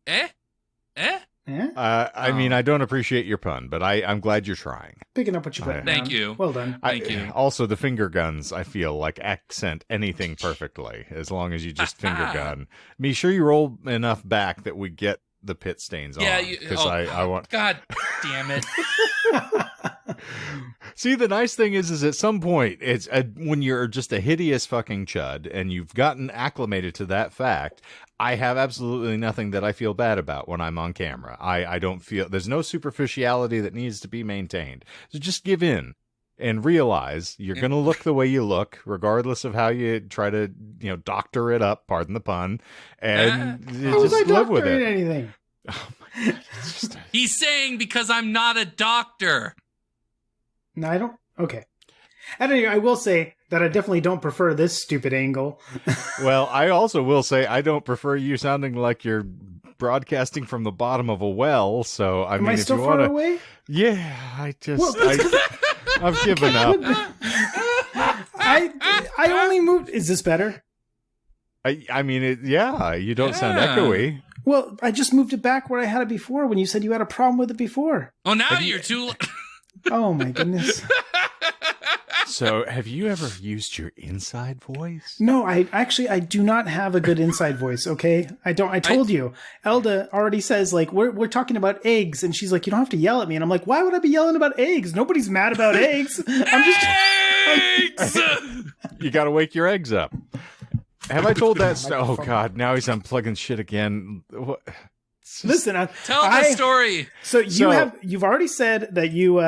I mean, I don't appreciate your pun, but I'm glad you're trying. Picking up what you put. Thank you. Well done. Thank you. Also, the finger guns, I feel like accent anything perfectly, as long as you just finger gun. Be sure you roll enough back that we get the pit stains on. Yeah, because I want. God damn it. See, the nice thing is at some point, it's when you're just a hideous fucking chud and you've gotten acclimated to that fact, I have absolutely nothing that I feel bad about when I'm on camera. I don't feel, there's no superficiality that needs to be maintained. So just give in and realize you're going to look the way you look, regardless of how you try to, doctor it up, pardon the pun, and just live with it. Anything? Oh my God. He's saying because I'm not a doctor. No, I don't. Okay. I will say that I definitely don't prefer this stupid angle. Well, I also will say I don't prefer you sounding like you're broadcasting from the bottom of a well. So I Am mean, I if still you far want to, away? yeah, I just Well, I've given up. I only moved. Is this better? I mean, you don't sound echoey. Well, I just moved it back where I had it before when you said you had a problem with it before. Oh, now you're too. Oh my goodness. So, have you ever used your inside voice? No, I do not have a good inside voice, okay? I don't. I told you. Elda already says, like, we're talking about eggs, and she's like, you don't have to yell at me. And I'm like, why would I be yelling about eggs? Nobody's mad about eggs. Eggs! You got to wake your eggs up. Have I told that story? Oh, God, now he's unplugging shit again. What? Listen, Tell the story. So you've already said that you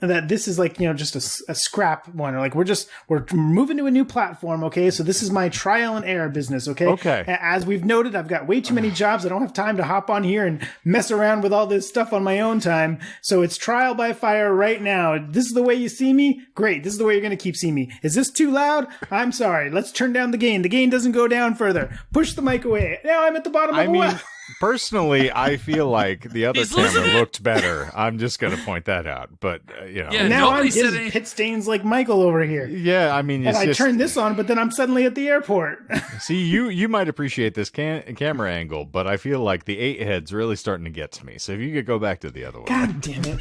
that this is like, just a scrap one, or like we're moving to a new platform, okay? So this is my trial and error business, okay? Okay. As we've noted, I've got way too many jobs. I don't have time to hop on here and mess around with all this stuff on my own time. So it's trial by fire right now. This is the way you see me? Great. This is the way you're going to keep seeing me. Is this too loud? I'm sorry. Let's turn down the gain. The gain doesn't go down further. Push the mic away. Now I'm at the bottom of the well. Personally, I feel like the other He's camera losing it. looked better. I'm just going to point that out. But, Yeah, now I'm nobody said getting any- pit stains like Michael over here. Yeah, I mean, And it's I just, turned this on, but then I'm suddenly at the airport. see, you might appreciate this camera angle, but I feel like the 8 head's really starting to get to me. So if you could go back to the other one. God damn it.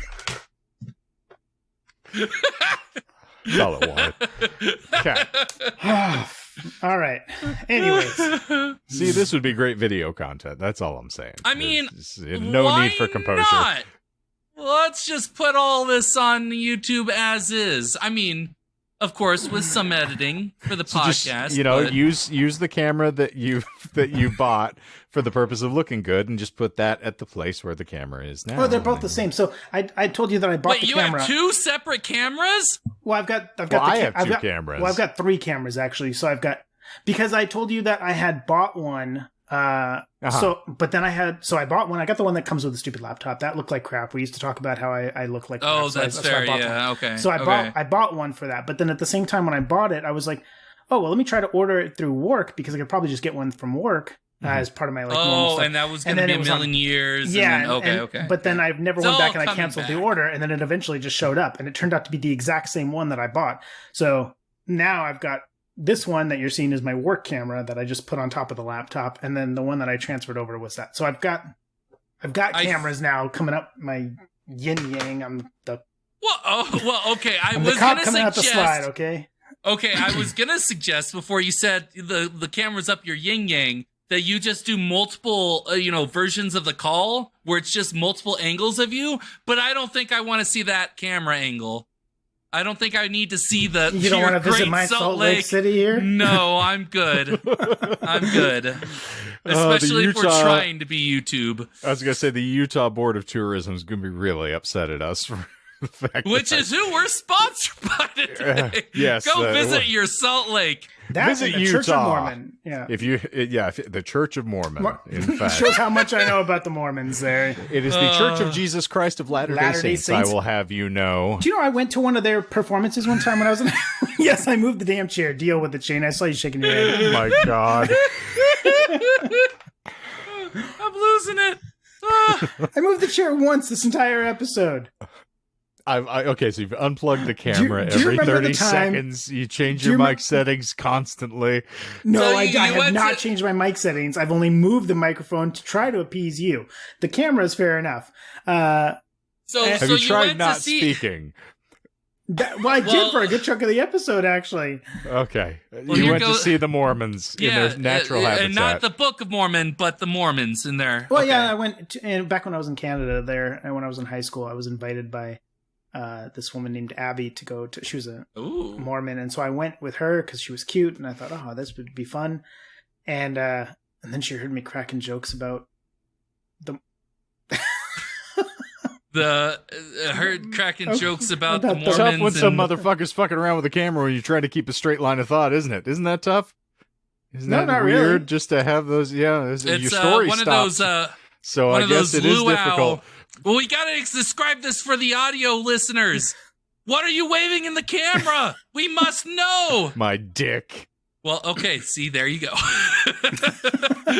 That's all it wanted. Okay. All right. Anyways. See, this would be great video content. That's all I'm saying. I mean, no why need for composure. Not? Let's just put all this on YouTube as is. I mean, of course, with some editing for the podcast. Just, but- use the camera that you bought for the purpose of looking good, and just put that at the place where the camera is now. Oh, they're both the same. So I told you that I bought Wait, the you camera. have 2 separate cameras? Well, I've got I have 2 cameras. Well, I've got 3 cameras actually. So I've got, because I told you that I had bought one. So I bought one. I got the one that comes with a stupid laptop. That looked like crap. We used to talk about how I look like crap. Oh, So that's I fair. bought Yeah, one. okay. So okay. I bought one for that. But then at the same time when I bought it, I was like, oh, well, let me try to order it through work, because I could probably just get one from work as part of my normal stuff. And that was going to be a million years. Yeah. And then, okay. But then I've never It's went all back and I coming canceled the back. order, and then it eventually just showed up, and it turned out to be the exact same one that I bought. So now I've got this one that you're seeing is my work camera that I just put on top of the laptop, and then the one that I transferred over was that. So I've got cameras now coming up my yin yang. I'm the Okay. I I'm was the cop going to coming out the suggest. slide. Okay. Okay, I was gonna suggest before you said the camera's up your yin yang that you just do multiple versions of the call where it's just multiple angles of you. But I don't think I want to see that camera angle. I don't think I need to see the. You don't want to visit Great my Salt Lake City here? No, I'm good. I'm good. Especially if we're trying to be YouTube. I was going to say the Utah Board of Tourism is going to be really upset at us for the fact Which is who we're sponsored by today. Yes, Go visit your Salt Lake. That's Visit the Church of Utah. Mormon. Yeah. The Church of Mormon, in fact. Shows how much I know about the Mormons there. It is the Church of Jesus Christ of Latter-day Saints, I will have you know. Do you know I went to one of their performances one time when I was in... Yes, I moved the damn chair. Deal with the chain. I saw you shaking your head. Oh my God. I'm losing it. I moved the chair once this entire episode. Okay, so you've unplugged the camera do you every remember 30 the time- seconds. You change do you your rem- mic settings constantly. No, So I you have went not to- changed my mic settings. I've only moved the microphone to try to appease you. The camera is fair enough. So Have so you you tried went not to see. speaking? I did for a good chunk of the episode, actually. Okay. Well, you here went to goes- see the Mormons in their natural habitat. and not the Book of Mormon, but the Mormons in there. Well, Okay. yeah, I went to, and back when I was in Canada there, and when I was in high school, I was invited by this woman named Abby to go to, she was a Ooh. Mormon, and so I went with her because she was cute, and I thought, oh, this would be fun. And then she heard me cracking jokes about the Heard cracking jokes about the about the- Mormons. Tough when some and- motherfucker's fucking around with a camera when you're trying to keep a straight line of thought, isn't it? Isn't that tough? Isn't No, that not weird really. just to have those? Yeah, your It's story one stops. of those. So One I of guess those it is luau. difficult. Well, we gotta describe this for the audio listeners. What are you waving in the camera? We must know. My dick. Well, okay. See, there you go.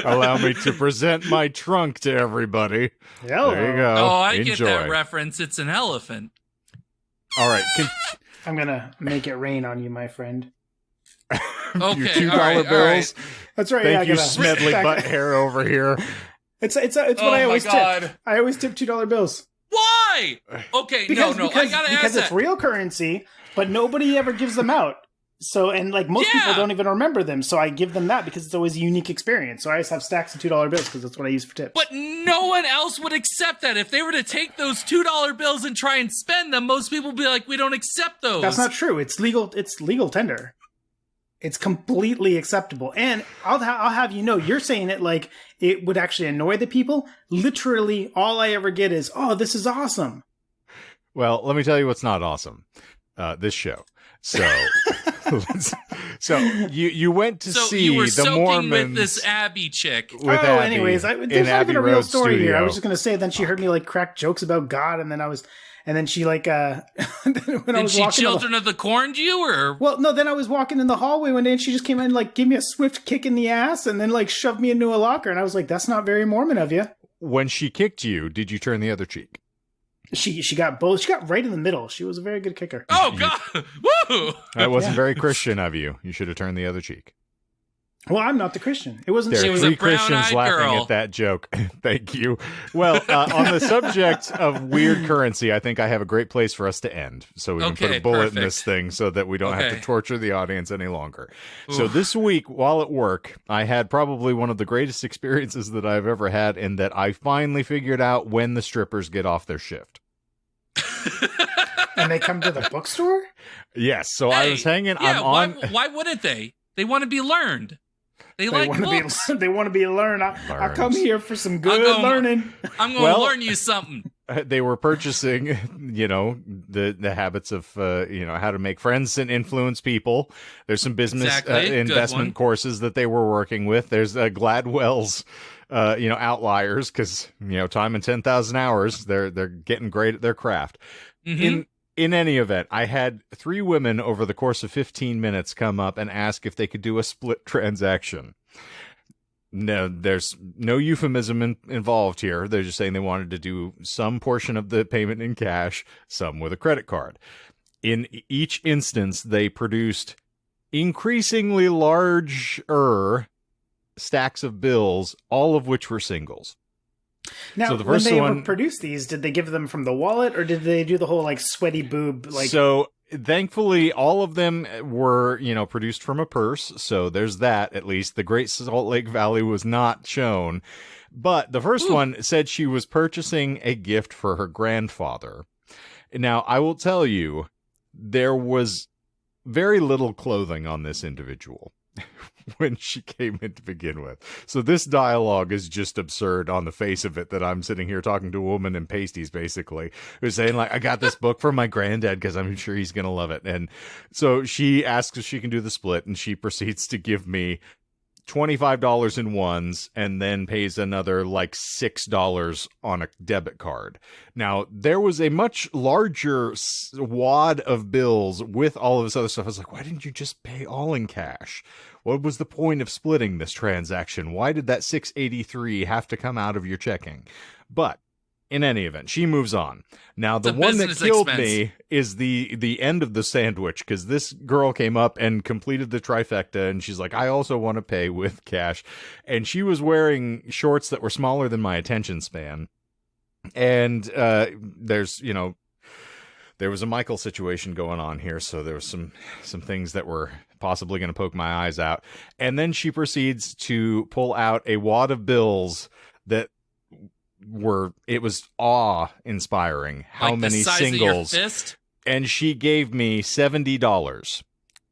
Allow me to present my trunk to everybody. Hello. There you go. Oh, I Enjoy. get that reference. It's an elephant. All right. I'm gonna make it rain on you, my friend. Okay, Your $2 all right, bills. all right. That's right. Thank yeah, you, Smedley butt hair over here. It's what Oh I my always God. tip. I always tip $2 bills. Why? Okay, Because I gotta ask because it's that. real currency, but nobody ever gives them out. So, and like most people don't even remember them, so I give them that because it's always a unique experience. So I always have stacks of $2 bills because that's what I use for tips. But no one else would accept that. If they were to take those $2 bills and try and spend them, most people would be like, we don't accept those. That's not true. It's legal. It's legal tender. It's completely acceptable. And I'll have you know, you're saying it like it would actually annoy the people. Literally, all I ever get is, "Oh, this is awesome." Well, let me tell you what's not awesome. This show. So, so you went to see you were the soaking Mormons with this Abby chick. with Abby anyways, in there's not Abbey even a real Road story here. I Studio. was just gonna say. Then she heard me like crack jokes about God, and then she like when I Did was she walking. Children of the Corn you, or? Well, no. Then I was walking in the hallway one day, and she just came in and like gave me a swift kick in the ass, and then like shoved me into a locker, and I was like, "That's not very Mormon of you." When she kicked you, did you turn the other cheek? She got both. She got right in the middle. She was a very good kicker. Oh, God. Woo! That wasn't very Christian of you. You should have turned the other cheek. Well, I'm not the Christian. It wasn't. There She are was a three Christians brown-eyed laughing girl. at that joke. Thank you. Well, on the subject of weird currency, I think I have a great place for us to end. So we can put Okay, a bullet in perfect. this thing so that we don't have to Okay. torture the audience any longer. So Oof. this week, while at work, I had probably one of the greatest experiences that I've ever had in that I finally figured out when the strippers get off their shift. And they come to the bookstore? Yes. So I Hey, was hanging. Yeah, I'm on. why wouldn't they? They want to be learned. They like want books. to be. They want to be learned. I come here for some good go- learning. I'm going to Well- learn you something. They were purchasing, the habits of, how to make friends and influence people. There's some business Exactly. Good investment one. courses that they were working with. There's Gladwell's, outliers because, time and 10,000 hours. They're getting great at their craft. Mhm. In any event, I had 3 women over the course of 15 minutes come up and ask if they could do a split transaction. No, there's no euphemism involved here. They're just saying they wanted to do some portion of the payment in cash, some with a credit card. In each instance, they produced increasingly larger stacks of bills, all of which were singles. Now, So the when first they one- produced these, did they give them from the wallet, or did they do the whole like sweaty boob? Like, So thankfully, all of them were, produced from a purse. So there's that, at least. The Great Salt Lake Valley was not shown. But the first one said she was purchasing a gift for her grandfather. Now, I will tell you, there was very little clothing on this individual when she came in to begin with. So this dialogue is just absurd on the face of it, that I'm sitting here talking to a woman in pasties, basically, who's saying, like, I got this book for my granddad because I'm sure he's going to love it. And so she asks if she can do the split, and she proceeds to give me $25 in ones and then pays another like $6 on a debit card. Now, there was a much larger wad of bills with all of this other stuff. I was like, why didn't you just pay all in cash? What was the point of splitting this transaction? Why did that $683 have to come out of your checking? But in any event, she moves on. Now, the It's a one that business killed expense. me is the end of the sandwich, because this girl came up and completed the trifecta, and she's like, I also want to pay with cash. And she was wearing shorts that were smaller than my attention span. And there was a Michael situation going on here, so there was some things that were possibly going to poke my eyes out. And then she proceeds to pull out a wad of bills that it was awe-inspiring how Like many the size singles. of your fist? And she gave me $70.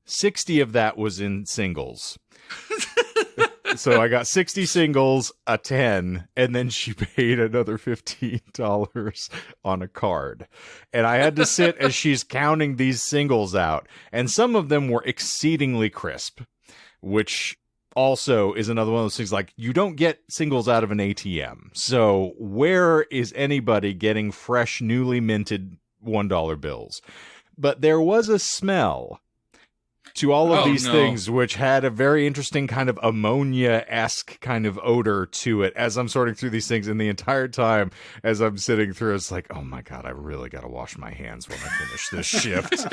60 of that was in singles. So I got 60 singles, a 10, and then she paid another $15 on a card. And I had to sit as she's counting these singles out. And some of them were exceedingly crisp, which also is another one of those things, like, you don't get singles out of an ATM. So where is anybody getting fresh, newly minted $1 bills? but there was a smell to all of these no. things, which had a very interesting kind of ammonia-esque kind of odor to it as I'm sorting through these things. And the entire time as I'm sitting through, it's like, oh my God, I really got to wash my hands when I finish this shift.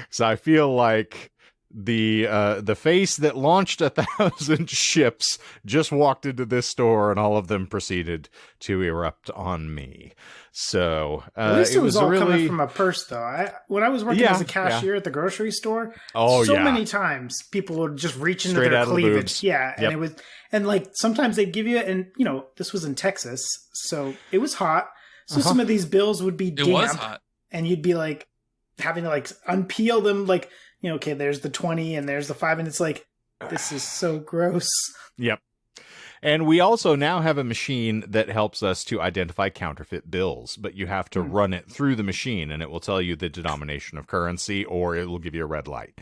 So I feel like the face that launched 1,000 ships just walked into this store and all of them proceeded to erupt on me. So at least it was all really coming from a purse, though. When I was working as a cashier at the grocery store, many times people would just reach into Straight their out of the cleavage. boobs. Yeah, and it was, and like sometimes they'd give you, and you know, this was in Texas, so it was hot. So some of these bills would be damp, It was hot. and you'd be like having to like unpeel them, like, you know, okay, there's the 20 and there's the 5, and it's like, this is so gross. Yep. And we also now have a machine that helps us to identify counterfeit bills, but you have to run it through the machine and it will tell you the denomination of currency or it will give you a red light.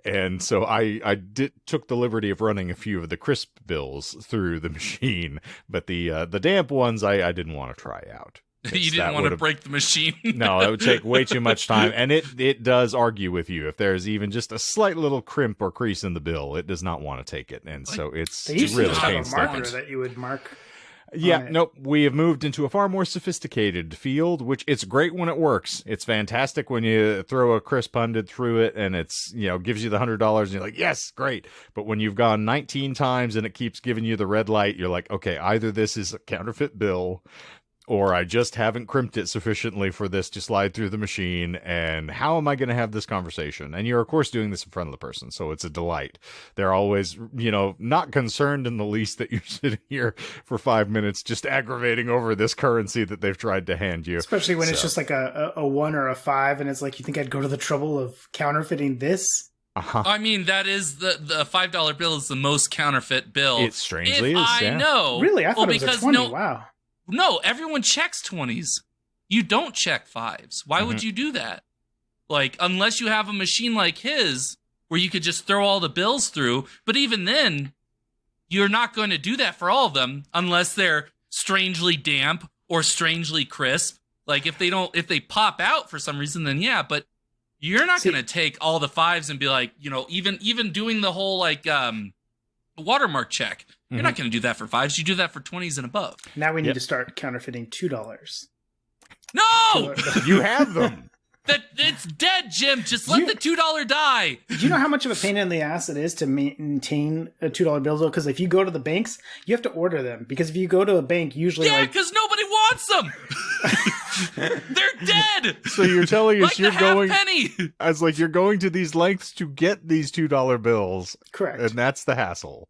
And so I took the liberty of running a few of the crisp bills through the machine, but the damp ones I didn't want to try out. You didn't want to break the machine. No, it would take way too much time. And it does argue with you. If there's even just a slight little crimp or crease in the bill, it does not want to take it. And so it's They used really to just have a painstaking. marker that you would mark. Yeah, nope. We have moved into a far more sophisticated field, which it's great when it works. It's fantastic when you throw a crisp hundred through it and it's, you know, gives you the $100 and you're like, yes, great. But when you've gone 19 times and it keeps giving you the red light, you're like, okay, either this is a counterfeit bill or I just haven't crimped it sufficiently for this to slide through the machine, and how am I going to have this conversation? And you're, of course, doing this in front of the person, so it's a delight. They're always, you know, not concerned in the least that you're sitting here for 5 minutes just aggravating over this currency that they've tried to hand you. Especially when it's just like a 1 or a 5, and it's like, you think I'd go to the trouble of counterfeiting this? I mean, that is the $5 bill is the most counterfeit bill. It strangely is, I know. Really? I thought it was a 20. Wow. No, everyone checks 20s. You don't check 5s. Why would you do that? Like, unless you have a machine like his where you could just throw all the bills through. But even then, you're not going to do that for all of them unless they're strangely damp or strangely crisp. Like, if they pop out for some reason, then yeah. But you're not going to take all the 5s and be like, you know, even doing the whole like watermark check. You're not going to do that for 5s. You do that for 20s and above. Now we need to start counterfeiting $2. No! You have them. It's dead, Jim. Just let the $2 die. Do you know how much of a pain in the ass it is to maintain a $2 bill? Because if you go to the banks, you have to order them. Because if you go to a bank, usually because nobody wants them. They're dead. So you're telling us like you're the going halfpenny. as like you're going to these lengths to get these $2 bills. Correct. And that's the hassle.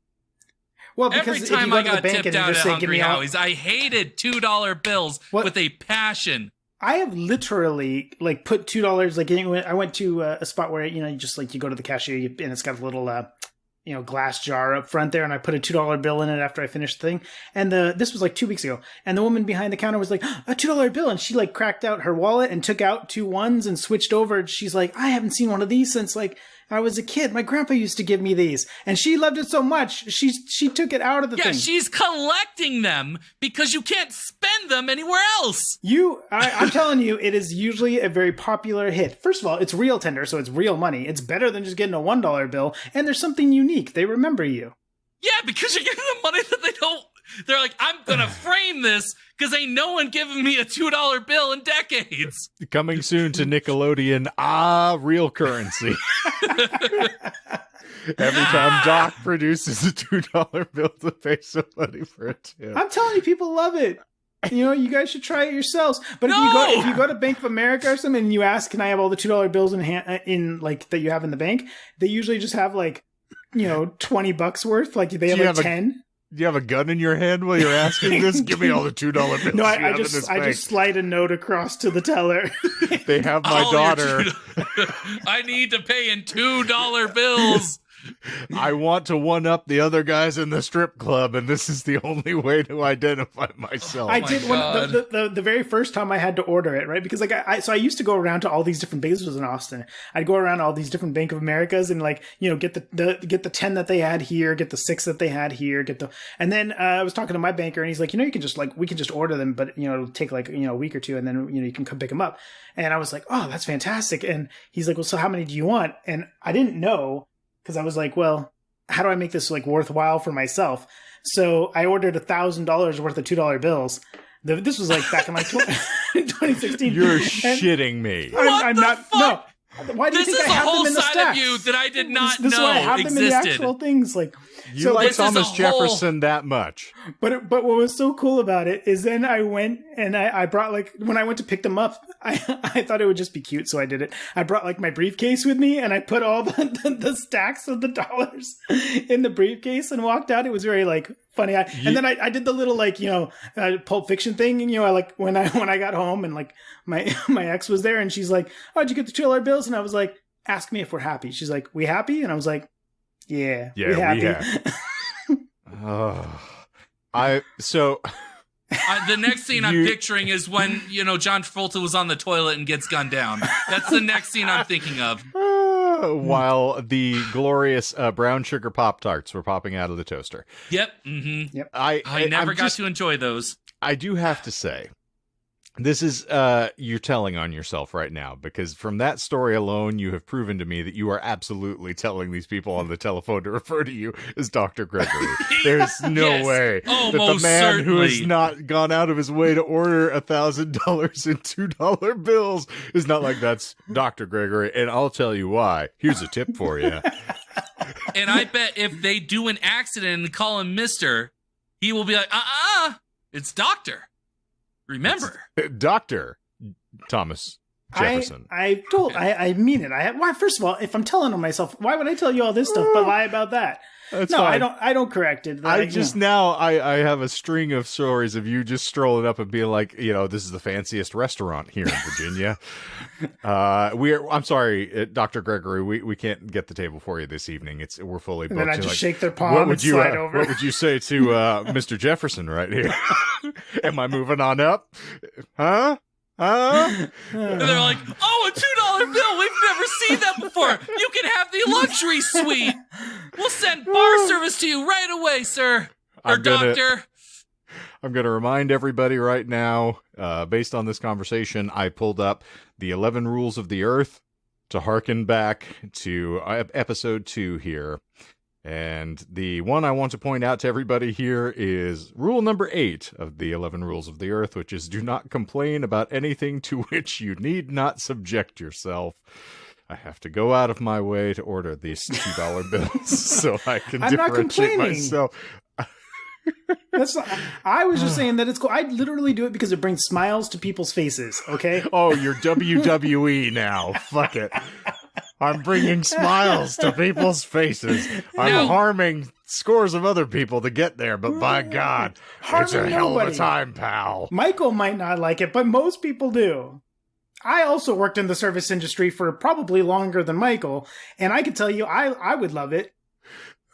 Well, because Every time if you go I to the got bank tipped and you out just at say, "Give Hungry me all," Howie's, I hated $2 bills with a passion. I have literally like put $2 like I went to a spot where you just like you go to the cashier and it's got a little glass jar up front there, and I put a $2 bill in it after I finished the thing. And this was like 2 weeks ago, and the woman behind the counter was like, a $2 bill, and she like cracked out her wallet and took out 2 ones and switched over. She's like, I haven't seen one of these since like I was a kid. My grandpa used to give me these, and she loved it so much she took it out of the thing. Yeah, she's collecting them because you can't spend them anywhere else. I'm telling you, it is usually a very popular hit. First of all, it's real tender, so it's real money. It's better than just getting a $1 bill, and there's something unique. They remember you. Yeah, because you're giving them money that they don't. They're like, I'm gonna frame this because ain't no one giving me a $2 bill in decades. Coming soon to Nickelodeon, real currency. Every time Doc produces a $2 bill to pay somebody for a tip. I'm telling you, people love it. You guys should try it yourselves. But if you go to Bank of America or something and you ask, can I have all the $2 bills in like that you have in the bank? They usually just have like, $20 worth. Like they have like 10. Do you have a gun in your hand while you're asking this? Give me all the $2 bills. No, I just slide a note across to the teller. They have my daughter. I need to pay in $2 bills. I want to one up the other guys in the strip club, and this is the only way to identify myself. I did the very first time I had to order it, right? Because like I used to go around to all these different banks. This was in Austin. I'd go around to all these different Bank of Americas and like, you know, get the 10 that they had here, get the 6 that they had here, and then I was talking to my banker and he's like, you know, we can just order them, but you know, it'll take like, you know, a week or two and then, you know, you can come pick them up. And I was like, oh, that's fantastic. And he's like, well, so how many do you want? And I didn't know because I was like, well, how do I make this like worthwhile for myself? So I ordered $1,000 worth of $2 bills. This was like back in like 2016. You're shitting me. I'm not. Fuck? No. Why do you think I have them in the stacks? This is a whole side of you that I did not know existed. This is why I have them in the actual things. Like, you so like Thomas Jefferson that much. But what was so cool about it is then I went and I brought like, when I went to pick them up, I thought it would just be cute, so I did it. I brought like my briefcase with me and I put all the stacks of the dollars in the briefcase and walked out. It was very like funny. And then I did the little like, you know, Pulp Fiction thing. And, you know, I like when I got home and like my ex was there and she's like, oh, did you get the $2 bills? And I was like, ask me if we're happy. She's like, we happy? And I was like, yeah, we happy. The next scene I'm picturing is when, you know, John Travolta was on the toilet and gets gunned down. That's the next scene I'm thinking of. While the glorious brown sugar Pop-Tarts were popping out of the toaster. Yep. Mm-hmm. Yep. I never got to enjoy those. I do have to say, this is, you're telling on yourself right now, because from that story alone, you have proven to me that you are absolutely telling these people on the telephone to refer to you as Dr. Gregory. There's no way that the man who has not gone out of his way to order $1,000 in $2 bills is not like, that's Dr. Gregory. And I'll tell you why. Here's a tip for you. And I bet if they do an accident and call him Mr., he will be like, it's Doctor. Remember, Dr. Thomas Jefferson. I mean it. Why? First of all, if I'm telling on myself, why would I tell you all this stuff but lie about that? That's fine. I don't correct it. I have a string of stories of you just strolling up and being like, you know, this is the fanciest restaurant here in Virginia. I'm sorry, Dr. Gregory, we can't get the table for you this evening. We're fully booked. And then I just shake their palm and slide over. What would you say to Mr. Jefferson right here? Am I moving on up? Huh? And they're like, oh, a $2 bill. We've never seen that before. You can have the luxury suite. We'll send bar service to you right away, sir. Doctor. I'm going to remind everybody right now, based on this conversation, I pulled up the 11 Rules of the Earth to harken back to episode 2 here. And the one I want to point out to everybody here is rule number 8 of the 11 Rules of the Earth, which is do not complain about anything to which you need not subject yourself. I have to go out of my way to order these $2 bills so I can differentiate myself. I was just saying that it's cool. I literally do it because it brings smiles to people's faces, okay? Oh, you're WWE now. Fuck it. I'm bringing smiles to people's faces. I'm harming scores of other people to get there, but by God, it's a hell of a time, pal. Michael might not like it, but most people do. I also worked in the service industry for probably longer than Michael, and I can tell you I would love it.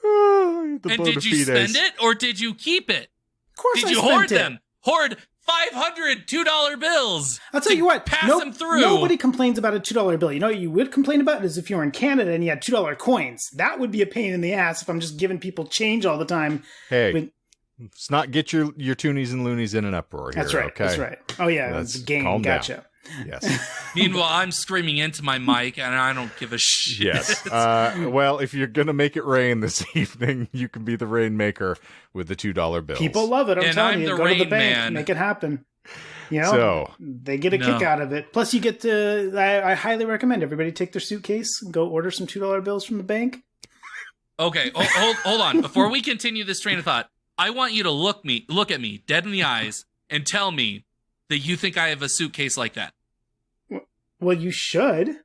And did you spend it, or did you keep it? Of course did you hoard them? Hoard 500 $2 bills. I'll tell you what. Pass them through. Nobody complains about a $2 bill. You know what you would complain about is if you were in Canada and you had $2 coins. That would be a pain in the ass if I'm just giving people change all the time. Hey, let's not get your toonies and loonies in an uproar here. That's right. Okay? That's right. Oh yeah, that's the game. Calm gotcha. Down. Yes. Meanwhile, I'm screaming into my mic, and I don't give a shit. Yes. Well, if you're gonna make it rain this evening, you can be the rainmaker with the $2 bills. People love it. I'm telling you, go to the bank, man. Make it happen. You know, they get a kick out of it. Plus, you get to. I highly recommend everybody take their suitcase and go order some $2 bills from the bank. Okay, hold on. Before we continue this train of thought, I want you to look at me dead in the eyes and tell me that you think I have a suitcase like that. Well, you should.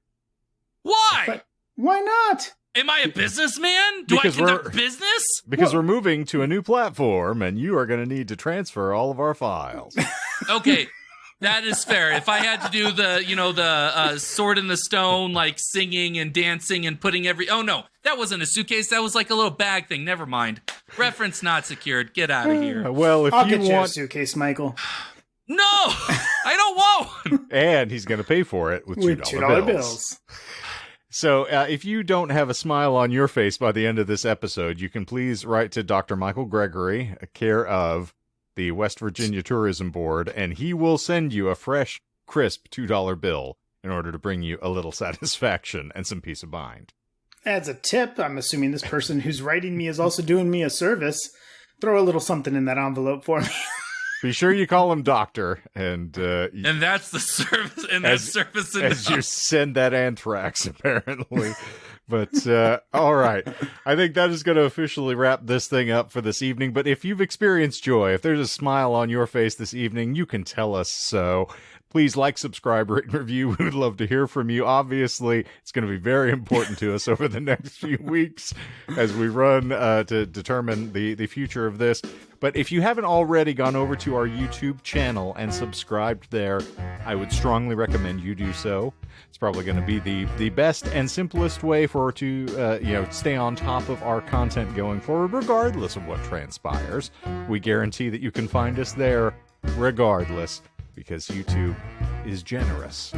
Why? But why not? Am I a businessman? Do I conduct business? Because we're moving to a new platform, and you are going to need to transfer all of our files. Okay, That is fair. If I had to do the sword in the stone, like singing and dancing and putting oh no, that wasn't a suitcase. That was like a little bag thing. Never mind. Reference not secured. Get out of here. Well, if I'll you get you a want, suitcase, Michael. No, I don't want. and he's going to pay for it with $2 bills. So if you don't have a smile on your face by the end of this episode, you can please write to Dr. Michael Gregory, care of the West Virginia Tourism Board, and he will send you a fresh, crisp $2 bill in order to bring you a little satisfaction and some peace of mind. As a tip, I'm assuming this person who's writing me is also doing me a service. Throw a little something in that envelope for me. Be sure you call him doctor, and that's the service. And that service as you send that anthrax, apparently. But all right, I think that is going to officially wrap this thing up for this evening. But if you've experienced joy, if there's a smile on your face this evening, you can tell us so. Please like, subscribe, rate, and review. We would love to hear from you. Obviously, it's going to be very important to us over the next few weeks as we run to determine the future of this. But if you haven't already gone over to our YouTube channel and subscribed there, I would strongly recommend you do so. It's probably going to be the best and simplest way to stay on top of our content going forward, regardless of what transpires. We guarantee that you can find us there regardless, because YouTube is generous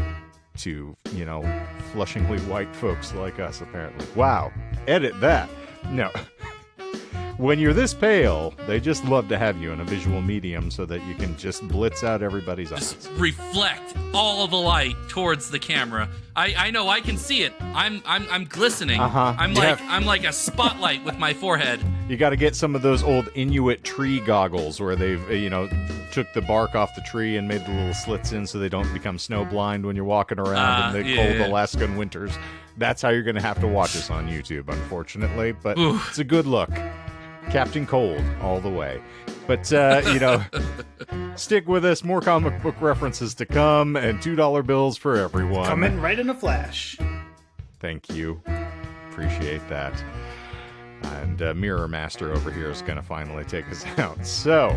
to, flushingly white folks like us, apparently. Wow. Edit that. No. When you're this pale, they just love to have you in a visual medium so that you can just blitz out everybody's eyes. Just reflect all of the light towards the camera. I know, I can see it. I'm glistening. I'm like a spotlight with my forehead. You got to get some of those old Inuit tree goggles where they've, took the bark off the tree and made the little slits in so they don't become snowblind when you're walking around in the cold Alaskan winters. That's how you're going to have to watch us on YouTube, unfortunately. But It's a good look. Captain Cold all the way. But, stick with us. More comic book references to come, and $2 bills for everyone. Coming right in a flash. Thank you. Appreciate that. And Mirror Master over here is going to finally take us out. So,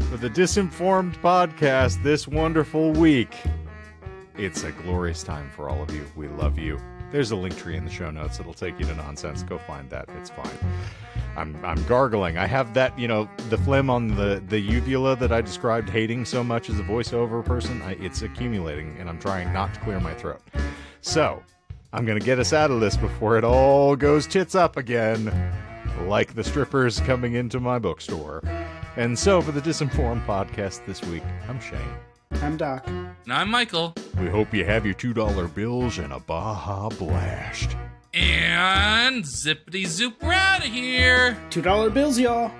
for the Disinformed Podcast this wonderful week, it's a glorious time for all of you. We love you. There's a link tree in the show notes. It'll take you to nonsense. Go find that. It's fine. I'm gargling. I have that, the phlegm on the uvula that I described hating so much as a voiceover person. It's accumulating, and I'm trying not to clear my throat. So, I'm going to get us out of this before it all goes tits up again, like the strippers coming into my bookstore. And so, for the Disinformed Podcast this week, I'm Shane. I'm Doc. And I'm Michael. We hope you have your $2 bills and a Baja Blast. And zippity zoop, we're out of here. $2 bills, y'all.